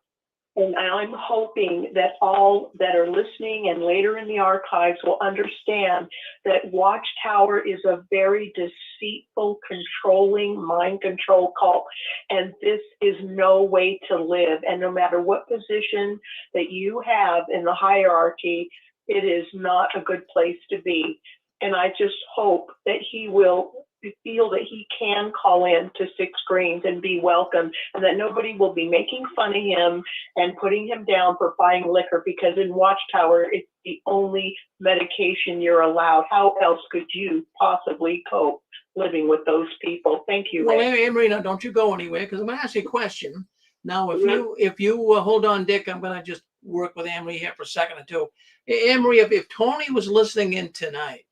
And I'm hoping that all that are listening and later in the archives will understand that Watchtower is a very deceitful, controlling, mind control cult. And this is no way to live. And no matter what position that you have in the hierarchy, it is not a good place to be. And I just hope that he will feel that he can call in to Six Screens and be welcome, and that nobody will be making fun of him and putting him down for buying liquor, because in Watchtower, it's the only medication you're allowed. How else could you possibly cope living with those people? Thank you, Well, Rick. Anne-Marie, now don't you go anywhere, because I'm going to ask you a question. Now, if you hold on, Dick, I'm going to just work with Anne-Marie here for a second or two. Anne-Marie, if Tony was listening in tonight,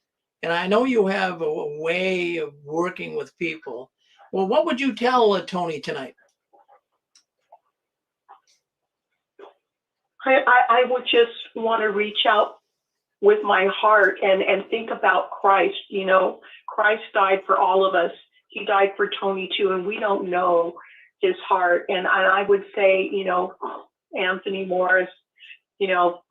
and I know you have a way of working with people, well, what would you tell Tony tonight? I would just want to reach out with my heart and think about Christ. Christ died for all of us. He died for Tony too, and we don't know his heart. And I would say, Anthony Morris,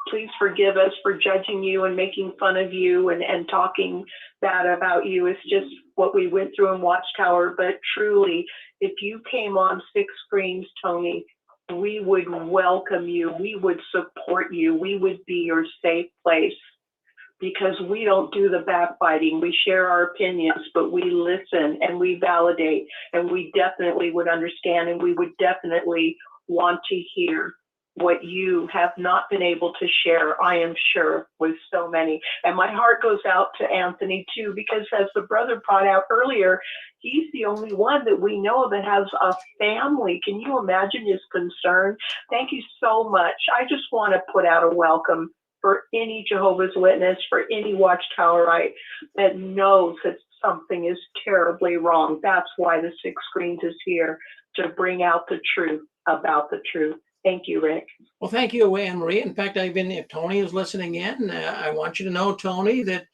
please forgive us for judging you and making fun of you and talking bad about you. It's just what we went through in Watchtower. But truly, if you came on Six Screens, Tony, we would welcome you. We would support you. We would be your safe place, because we don't do the backbiting. We share our opinions, but we listen and we validate, and we definitely would understand, and we would definitely want to hear what you have not been able to share, I am sure, with so many. And my heart goes out to Anthony too, because as the brother brought out earlier, he's the only one that we know that has a family. Can you imagine his concern? Thank you so much. I just want to put out a welcome for any Jehovah's Witness, for any Watchtowerite that knows that something is terribly wrong. That's why the Six Screens is here, to bring out the truth about the truth. Thank you, Rick. Well, thank you, Anne-Marie. In fact, if Tony is listening in, I want you to know, Tony, that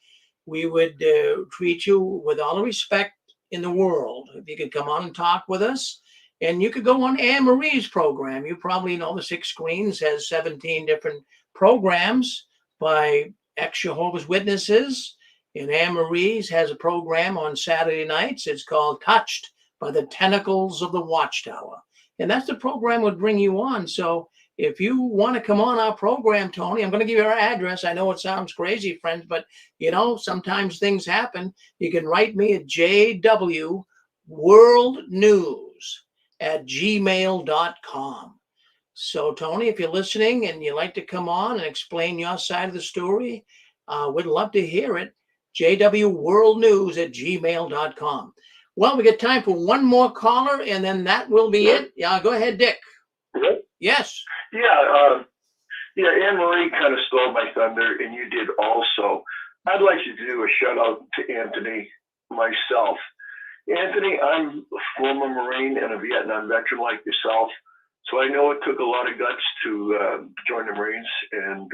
we would treat you with all the respect in the world. If you could come on and talk with us, and you could go on Anne-Marie's program. You probably know the Six Screens has 17 different programs by ex-Jehovah's Witnesses, and Anne-Marie's has a program on Saturday nights. It's called Touched by the Tentacles of the Watchtower. And that's the program would bring you on. So if you want to come on our program, Tony, I'm going to give you our address. I know it sounds crazy, friends, but sometimes things happen. You can write me at jwworldnews@gmail.com. So Tony, if you're listening and you'd like to come on and explain your side of the story, we'd love to hear it. jwworldnews@gmail.com. Well, we got time for one more caller, and then that will be it. Yeah, go ahead, Dick. Yes. Yeah, Anne-Marie kind of stole my thunder, and you did also. I'd like to do a shout out to Anthony myself. Anthony, I'm a former Marine and a Vietnam veteran like yourself, so I know it took a lot of guts to join the Marines and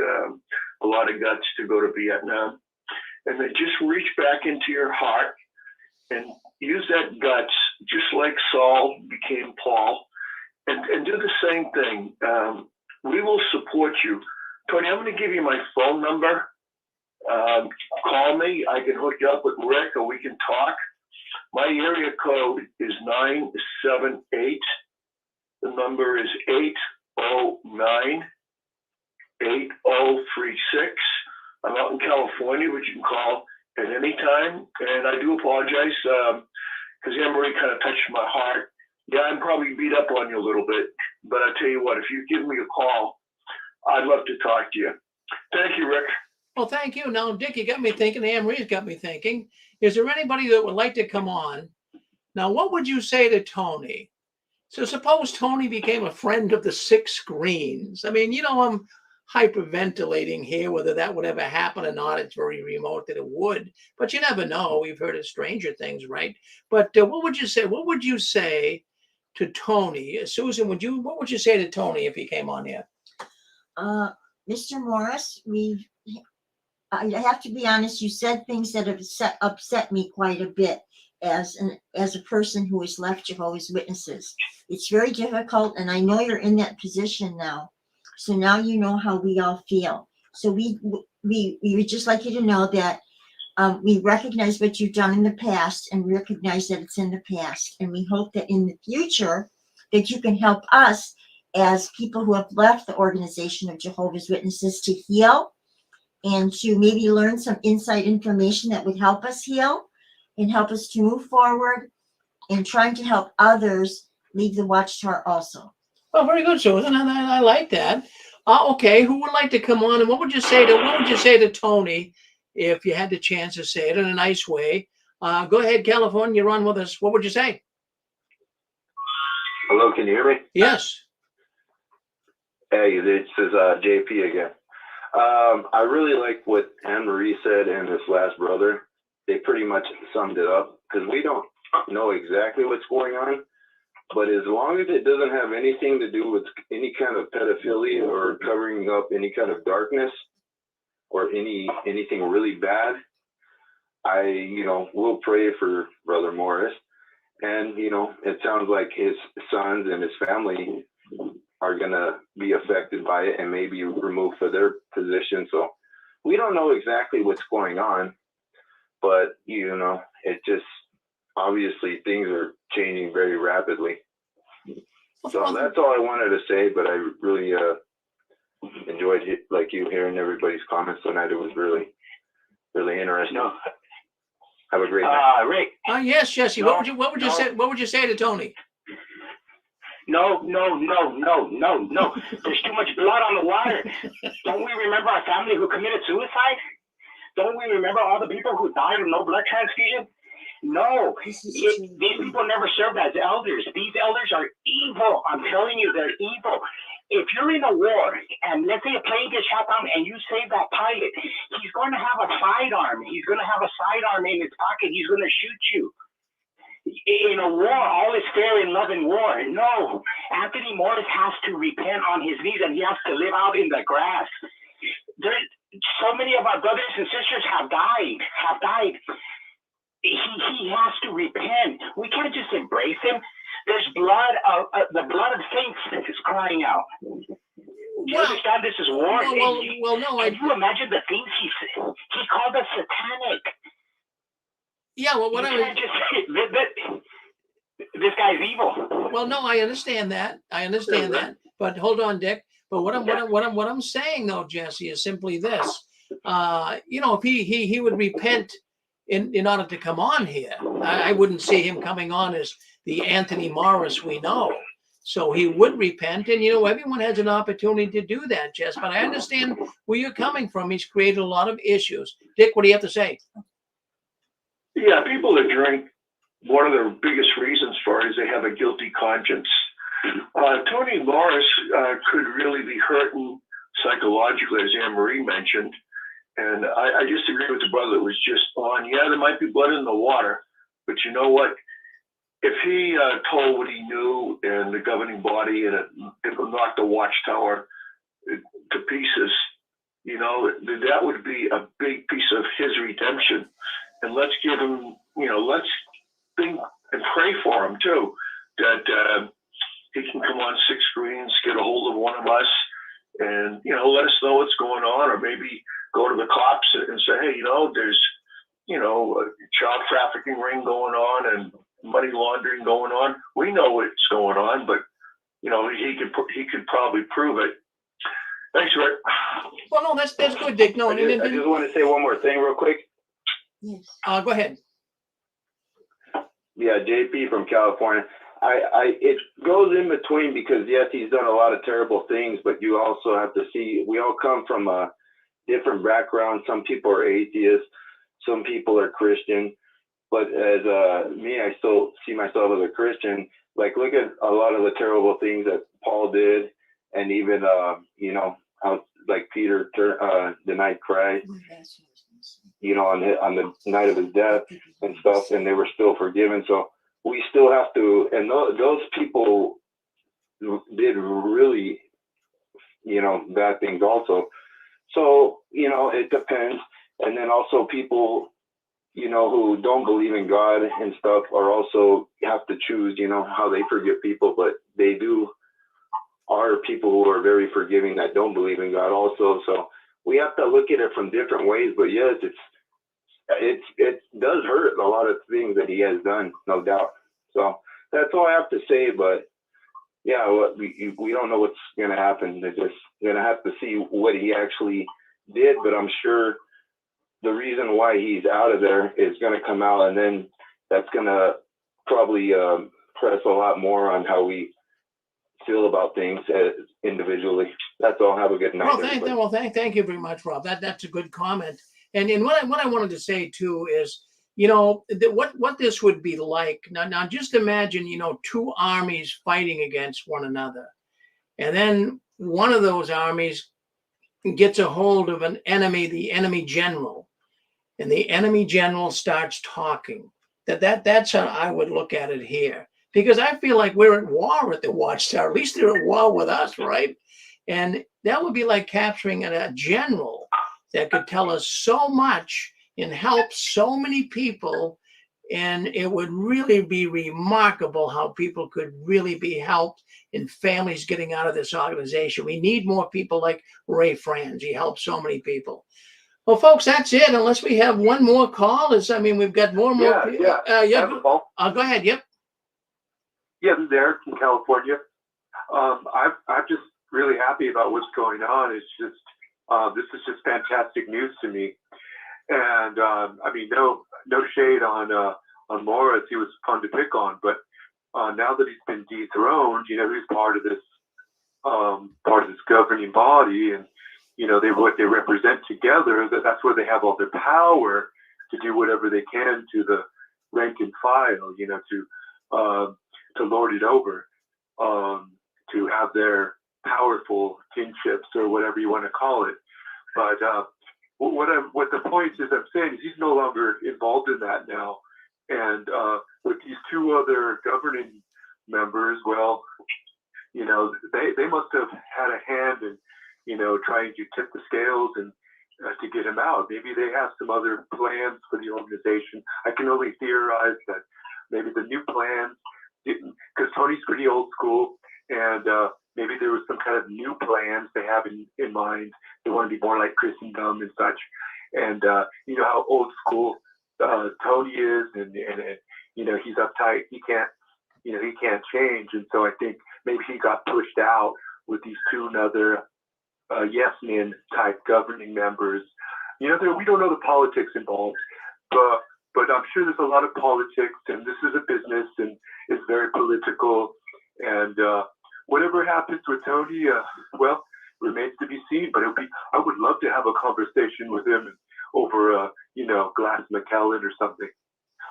a lot of guts to go to Vietnam. And then just reach back into your heart and use that guts, just like Saul became Paul, and do the same thing. We will support you. Tony, I'm going to give you my phone number. Call me. I can hook you up with Rick, or we can talk. My area code is 978. The number is 809-8036. I'm out in California, which you can call at any time. And I do apologize. because Anne Marie kind of touched my heart. Yeah, I'm probably beat up on you a little bit, but I tell you what, if you give me a call, I'd love to talk to you. Thank you, Rick. Well, thank you. Now, Dick, you got me thinking. Anne Marie's got me thinking. Is there anybody that would like to come on? Now, what would you say to Tony? So suppose Tony became a friend of the six screens. I mean, I'm hyperventilating here, whether that would ever happen or not. It's very remote that it would, but you never know. We've heard of stranger things, right? But what would you say? What would you say to Tony? Susan, what would you say to Tony if he came on here? Mr. Morris, I have to be honest, you said things that have upset me quite a bit as a person who has left Jehovah's Witnesses. It's very difficult, and I know you're in that position now. So now you know how we all feel. So we would just like you to know that we recognize what you've done in the past and recognize that it's in the past. And we hope that in the future that you can help us as people who have left the organization of Jehovah's Witnesses to heal and to maybe learn some inside information that would help us heal and help us to move forward and trying to help others leave the Watchtower also. Oh, very good, Susan. I like that. Okay, who would like to come on? And what would you say to Tony if you had the chance to say it in a nice way? Go ahead, California. You're on with us. What would you say? Hello, can you hear me? Yes. Hey, this is JP again. I really like what Anne Marie said and this last brother. They pretty much summed it up because we don't know exactly what's going on. But as long as it doesn't have anything to do with any kind of pedophilia or covering up any kind of darkness or anything really bad, I will pray for Brother Morris. And, it sounds like his sons and his family are going to be affected by it and maybe removed for their position. So we don't know exactly what's going on, but, it just, obviously things are changing very rapidly. So that's all I wanted to say, but I really enjoyed hearing everybody's comments tonight. It was really, really interesting. No. Have a great night. Rick. Yes, Jesse. No, what would you say to Tony? No. There's too much blood on the water. Don't we remember our family who committed suicide? Don't we remember all the people who died of no blood transfusion? No, these people never served as elders. These elders are evil. I'm telling you, they're evil. If you're in a war and let's say a plane gets shot down and you save that pilot, he's going to have a sidearm. He's going to have a sidearm in his pocket. He's going to shoot you. In a war, all is fair in love and war. No, Anthony Morris has to repent on his knees and he has to live out in the grass. So many of our brothers and sisters have died. He has to repent. We can't just embrace him. There's blood the blood of saints that is crying out. You understand this is war? No. Can you imagine the things he said? He called us satanic. Yeah, well, what you can't just say this guy's evil. Well, no, I understand that. But hold on, Dick. But what I'm saying though, Jesse, is simply this. If he would repent in order to come on here, I wouldn't see him coming on as the Anthony Morris we know. So he would repent, and everyone has an opportunity to do that, Jess. But I understand where you're coming from. He's created a lot of issues. Dick, what do you have to say? Yeah, people that drink, one of the biggest reasons for it is they have a guilty conscience. Tony Morris could really be hurting psychologically, as Anne Marie mentioned. And I disagree with the brother that was just on. Yeah, there might be blood in the water, but you know what? If he told what he knew and the governing body and it knocked the Watchtower to pieces, that would be a big piece of his redemption. And let's give him, let's think and pray for him too, that he can come on six screens, get a hold of one of us, and let us know what's going on, or maybe go to the cops and say, hey, there's a child trafficking ring going on and money laundering going on. We know what's going on, but he could probably prove it. Thanks, Rick. Well, no, that's good, Dick. No, I just want to say one more thing real quick. Yes. Go ahead. Yeah, JP from California. It goes in between because yes, he's done a lot of terrible things, but you also have to see we all come from a different background. Some people are atheists, some people are Christian. But as me, I still see myself as a Christian. Like, look at a lot of the terrible things that Paul did, and even how like Peter denied Christ, on the night of his death and stuff, and they were still forgiven. So we still have to, and those people did really, bad things also. So, it depends. And then also people, who don't believe in God and stuff are also have to choose, how they forgive people, but they are people who are very forgiving that don't believe in God also. So we have to look at it from different ways, but yes, it does hurt a lot of things that he has done, no doubt. So that's all I have to say, but yeah, we don't know what's going to happen. They're just going to have to see what he actually did, but I'm sure the reason why he's out of there is going to come out, and then that's going to probably press a lot more on how we feel about things individually. That's all. Have a good night. Thank you very much, Rob. That's a good comment. And what I wanted to say too is, what this would be like. Now just imagine, two armies fighting against one another, and then one of those armies gets a hold of an enemy, the enemy general, and the enemy general starts talking. That's how I would look at it here, because I feel like we're at war at the Watchtower. At least they're at war with us, right? And that would be like capturing a general that could tell us so much and help so many people. And it would really be remarkable how people could really be helped and families getting out of this organization. We need more people like Ray Franz. He helped so many people. Well, folks, that's it. Unless we have one more call, we've got more. Go ahead. Yep. Yeah, this is Eric from California. I'm just really happy about what's going on. It's just this is just fantastic news to me. And no shade on Morris. He was fun to pick on, but now that he's been dethroned, he's part of this governing body, and what they represent together. That's where they have all their power to do whatever they can to the rank and file. To lord it over, to have their powerful kinships or whatever you want to call it. But what the point is I'm saying is he's no longer involved in that now. And with these two other governing members, well, they must have had a hand in, trying to tip the scales and to get him out. Maybe they have some other plans for the organization. I can only theorize that maybe the new plans, because Tony's pretty old school, and maybe there was some kind of new plans they have in mind. They want to be more like Christendom and such. And how old school Tony is, and he's uptight. He can't change. And so I think maybe he got pushed out with these two other yes men type governing members. We don't know the politics involved, but I'm sure there's a lot of politics, and this is a business, and it's very political. And whatever happens with Tony, remains to be seen. But I would love to have a conversation with him over glass Macallan or something.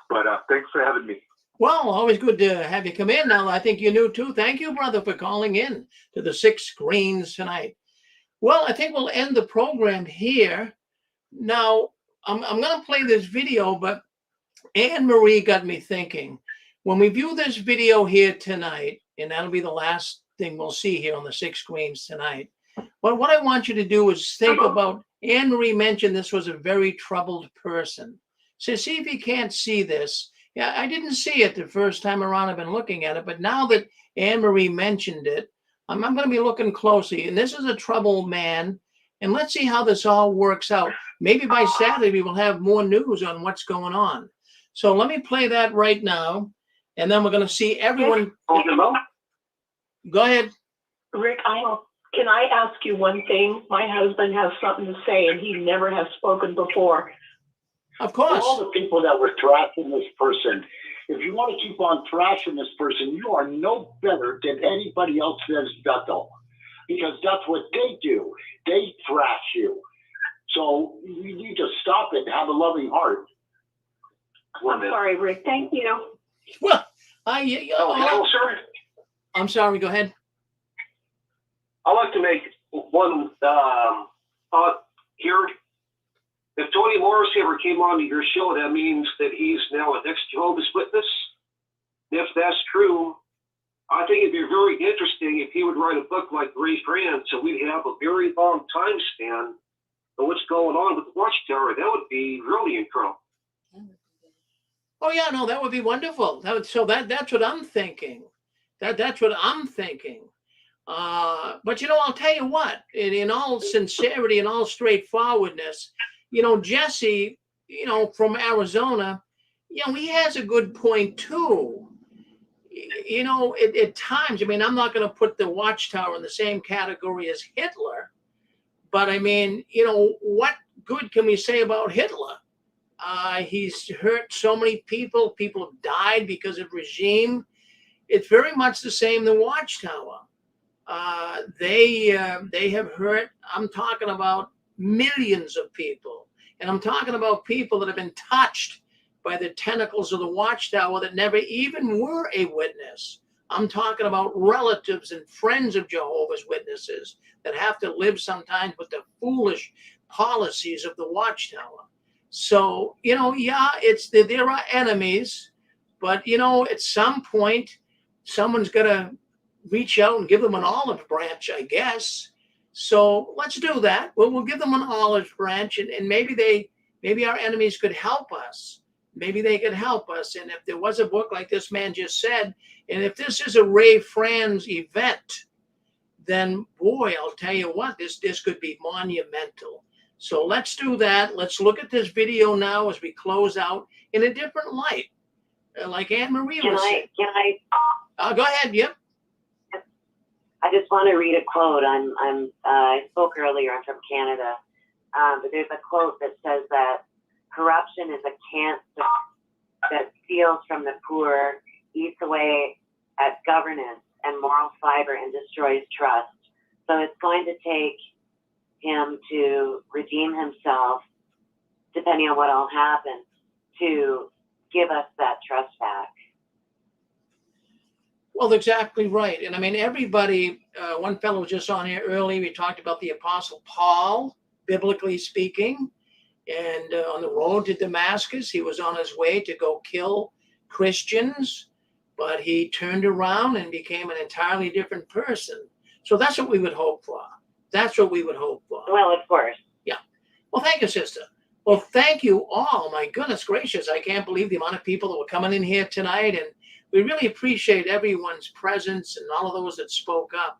But thanks for having me. Well, always good to have you come in. Now, I think you knew too. Thank you, brother, for calling in to the 6 Screens tonight. Well, I think we'll end the program here. Now, I'm going to play this video, but Anne Marie got me thinking. When we view this video here tonight, and that'll be the last thing we'll see here on the 6 Screens tonight, but what I want you to do is think about, Anne Marie mentioned this was a very troubled person. So see if you can't see this. Yeah, I didn't see it the first time around. I've been looking at it, but now that Anne Marie mentioned it, I'm going to be looking closely. And this is a troubled man. And let's see how this all works out. Maybe by Saturday, we will have more news on what's going on. So let me play that right now. And then we're going to see everyone. Go ahead. Rick, can I ask you one thing? My husband has something to say, and he never has spoken before. Of course. All the people that were tracking this person, if you want to keep on thrashing this person, you are no better than anybody else that is Bethel, because that's what they do. They thrash you. So you need to stop it and have a loving heart. I'm sorry, Rick. Thank you. Well, Hello, sir. I'm sorry. Go ahead. I'd like to make one thought here. If Tony Morrissey ever came on your show, that means that he's now an ex-Jehovah's Witness. If that's true, I think it'd be very interesting if he would write a book like Ray France, so we'd have a very long time span of what's going on with the Watchtower. That would be really incredible. Oh yeah, no, that would be wonderful. That's what I'm thinking. That's what I'm thinking. But I'll tell you what. In all sincerity and all straightforwardness, Jesse, from Arizona, he has a good point too. At times, I'm not going to put the Watchtower in the same category as Hitler, but what good can we say about Hitler? He's hurt so many people. People have died because of regime. It's very much the same. The Watchtower. They have hurt. I'm talking about millions of people, and I'm talking about people that have been touched by the tentacles of the Watchtower that never even were a witness. I'm talking about relatives and friends of Jehovah's Witnesses that have to live sometimes with the foolish policies of the Watchtower. So, there are enemies, but, at some point, someone's got to reach out and give them an olive branch, I guess. So let's do that. We'll give them an olive branch, and maybe our enemies could help us. Maybe they could help us. And if there was a book like this man just said, and if this is a Ray Franz event, then boy, I'll tell you what, this could be monumental. So let's do that. Let's look at this video now as we close out in a different light. Like Anne Marie was saying. Can I? Go ahead. Yep. I just want to read a quote. I spoke earlier. I'm from Canada, but there's a quote that says that corruption is a cancer that steals from the poor, eats away at governance and moral fiber, and destroys trust. So it's going to take him to redeem himself, depending on what all happens, to give us that trust back. Well, exactly right. And everybody, one fellow was just on here earlier. We talked about the Apostle Paul, biblically speaking, and on the road to Damascus, he was on his way to go kill Christians, but he turned around and became an entirely different person. So that's what we would hope for. That's what we would hope for. Well, of course. Yeah. Well, thank you, sister. Well, thank you all. My goodness gracious. I can't believe the amount of people that were coming in here tonight. And we really appreciate everyone's presence and all of those that spoke up.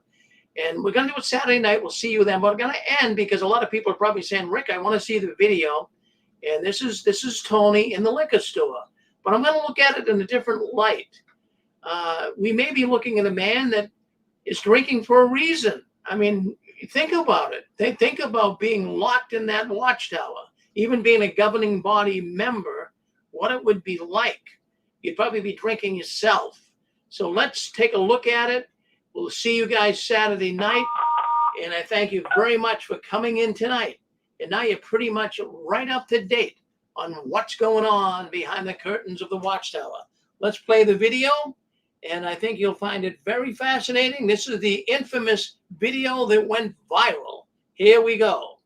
And we're going to do it Saturday night. We'll see you then. But we're going to end because a lot of people are probably saying, Rick, I want to see the video. And this is Tony in the liquor store. But I'm going to look at it in a different light. We may be looking at a man that is drinking for a reason. Think about it. Think about being locked in that Watchtower, even being a governing body member, what it would be like. You'd probably be drinking yourself. So let's take a look at it. We'll see you guys Saturday night. And I thank you very much for coming in tonight. And now you're pretty much right up to date on what's going on behind the curtains of the Watchtower. Let's play the video. And I think you'll find it very fascinating. This is the infamous video that went viral. Here we go.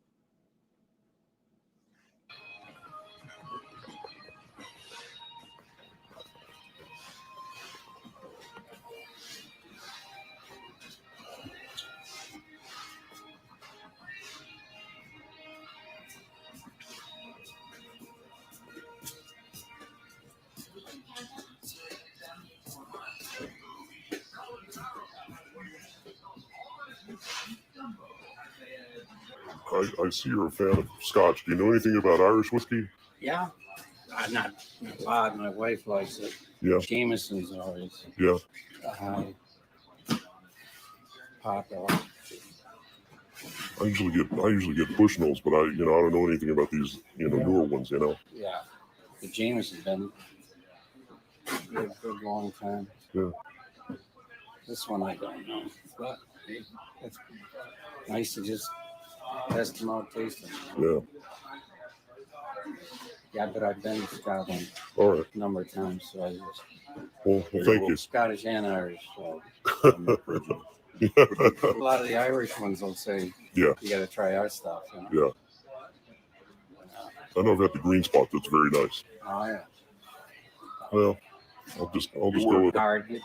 I see you're a fan of Scotch. Do you know anything about Irish whiskey? Yeah. Not a lot. My wife likes it. Yeah. Jameson's always popular. I usually get Bushnells, but I don't know anything about these newer ones. Yeah. The Jameson's been be a good long time. Yeah. This one I don't know, but it's nice to just test them out, taste them. Yeah. Yeah, but I've been to Scotland All right. a number of times, so I just. Well, thank you. Scottish and Irish. So a lot of the Irish ones will say, yeah, you got to try our stuff. You know? Yeah. I know I've got the green spot that's very nice. Oh yeah. Well, I'll just go with. Hard.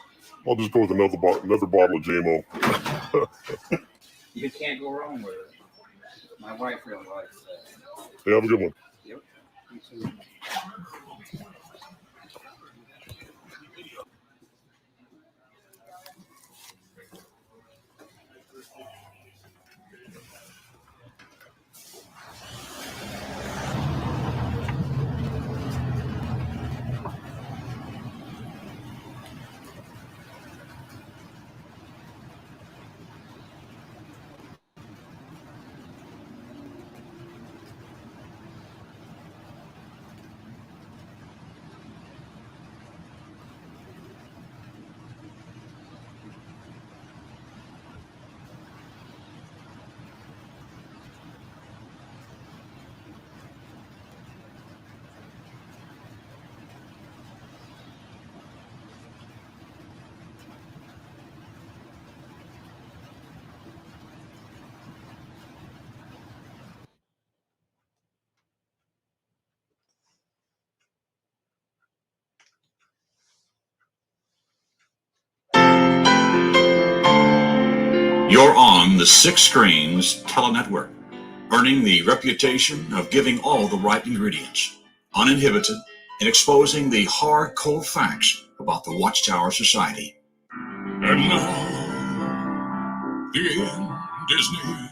I'll just go with another bottle of JMO. You can't go wrong with it. My wife really likes that. Hey, have a good one. Yep. You too. You're on the Six Screens Telenetwork, earning the reputation of giving all the right ingredients, uninhibited, and exposing the hard, cold facts about the Watchtower Society. And now, the end is near.